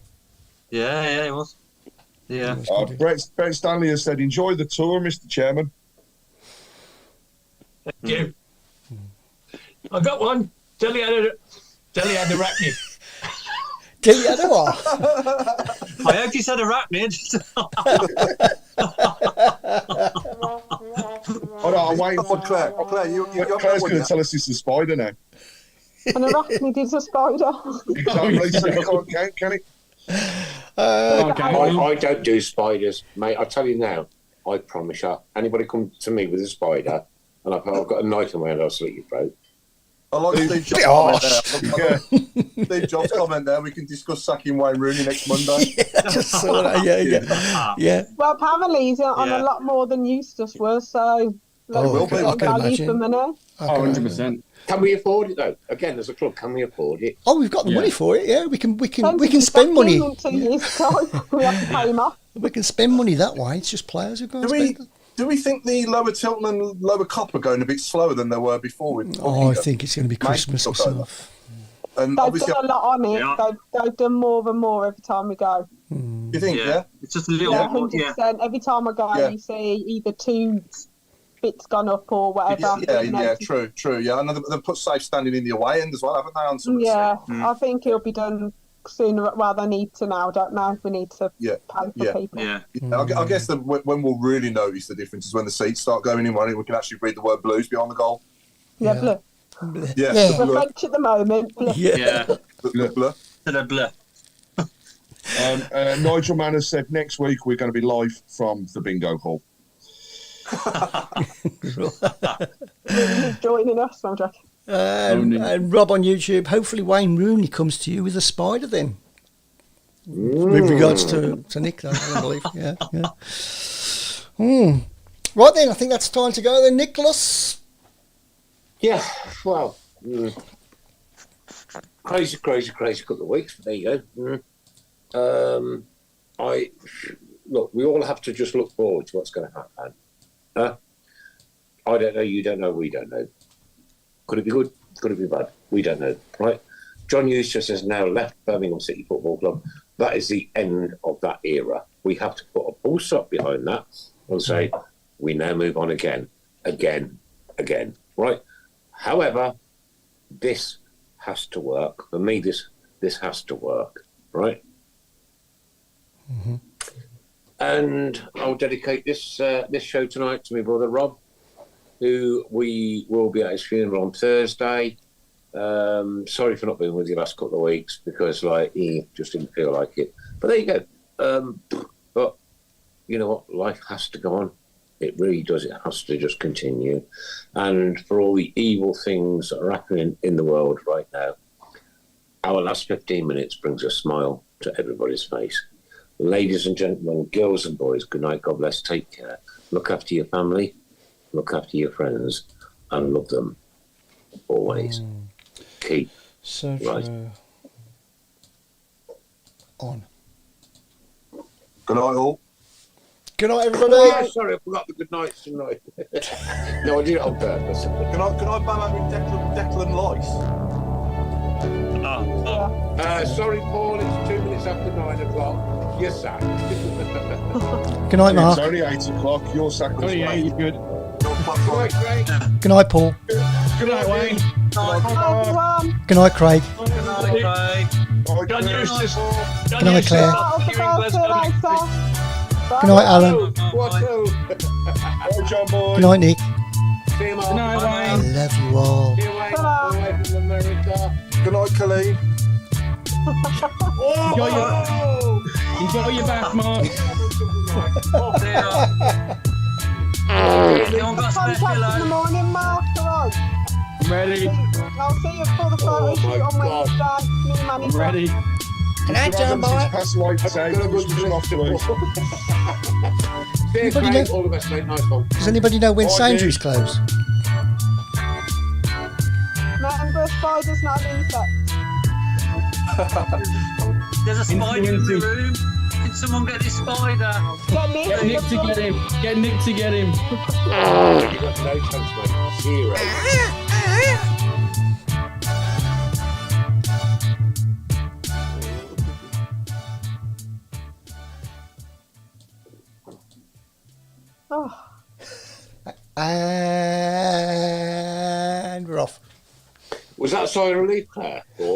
Yeah, he was. Yeah. Brett Stanley has said, enjoy the tour, Mr. Chairman. Thank you. I got one. Delhi had a arachnid. Do you know what? I heard you said arachnid. Hold on, I'm waiting he? for Claire, Claire's going to tell us it's a spider now. An arachnid is a spider. Exactly. So you can't count, can it? Okay. I don't do spiders, mate. I tell you now, I promise you, anybody come to me with a spider and I've got a knife in my hand, I'll slit your throat. I like Steve Jobs' comment there. Steve Jobs' comment there. We can discuss sacking Wayne Rooney next Monday. Just saw that. Yeah. Well, apparently he's on a lot more than Eustace was, so will be. I can value imagine. for money. Oh, 100%. Can we afford it though? Again, as a club, can we afford it? Oh, we've got the money for it. Yeah, we can Depends spend if money. he's back in 2 years' time. We have to pay him off. We can spend money that way. It's just players who go and spend it. Do we think the lower Tilton and lower Cop are going a bit slower than they were before? With Oh, I think it's going to be Christmas or stuff. And They've obviously, done a lot on it. Yeah. They've done more and more every time we go. you think, yeah? It's just a little Yeah, bit more. 100%. Every time I go, Yeah. you see either 2 bits gone up or whatever. Yeah, true. Yeah, and they've put safe standing in the away end as well, haven't they? On some of the Yeah, stuff? I think it'll be done sooner. Well, they need to now. I don't know if we need to pay for people. Yeah. I guess when we'll really notice the difference is when the seats start going in. When we can actually read the word blues behind the goal. Yeah, Yeah. blue. Yeah, Yeah. We're French at the moment. Blue. Yeah. blue. Bleh. Nigel Mann has said next week we're going to be live from the bingo hall. Who's joining us? I'm joking. And Rob on YouTube, hopefully Wayne Rooney comes to you with a spider then. With regards to Nick, I believe. Yeah. Right then, I think that's time to go then, Nicholas. Yeah, well, crazy couple of weeks. There you go. Look, we all have to just look forward to what's going to happen. I don't know, you don't know, we don't know. Could it be good? Could it be bad? We don't know, right? John Eustace has now left Birmingham City Football Club. That is the end of that era. We have to put a full stop behind that and say, we now move on again, right? However, this has to work. For me, this has to work, right? Mm-hmm. And I'll dedicate this show tonight to my brother Rob, who we will be at his funeral on Thursday. Sorry for not being with you last couple of weeks because he just didn't feel like it. But there you go. But you know what? Life has to go on. It really does. It has to just continue. And for all the evil things that are happening in the world right now, our last 15 minutes brings a smile to everybody's face. Ladies and gentlemen, girls and boys, good night. God bless. Take care. Look after your family. Look after your friends. And love them. Always. Keep So right on. Good night, all. Good night, everybody. Oh, sorry, I forgot the good nights tonight. No, I did it on purpose. Can I bang out with Declan Lice? Sorry, Paul, it's 2 minutes after 9 o'clock. You're sacked. Good night, Mark. It's only 8 o'clock. You're sacked. Oh, yeah, you're good. Right, great. Good night, Paul. Good night, Wayne. Hi, everyone. Good night, Craig. John Eustace. Good night, Claire. See you later. Good night, Alan. What else? Bye, John Boy. Good night, Nick. See you, Mark. Good night, I Wayne. love you all. See you, Wayne. All the way from America. Good night, Colleen. Enjoy your bath, Mark. Anyone got a spare Contact in the pillow? morning, Mark. All right. I'm ready. I'll see you for the photo Oh, my shoot on God. Wednesday. New I'm manager. ready. Good night, John Boy. Pass light out. I'm gonna go to the Afterwards. See you, Anybody Craig. know- All the best, mate. Nice one. Does anybody know when Bye, Sainsbury's close? Remember, spiders not an insect. There's a spider in the Influencing. room. Can someone get this spider? Get me. Get Nick to get him. Get Nick to get him. You got no chance, mate. Zero. Oh, And we're off. Was that sign relief, Claire? Or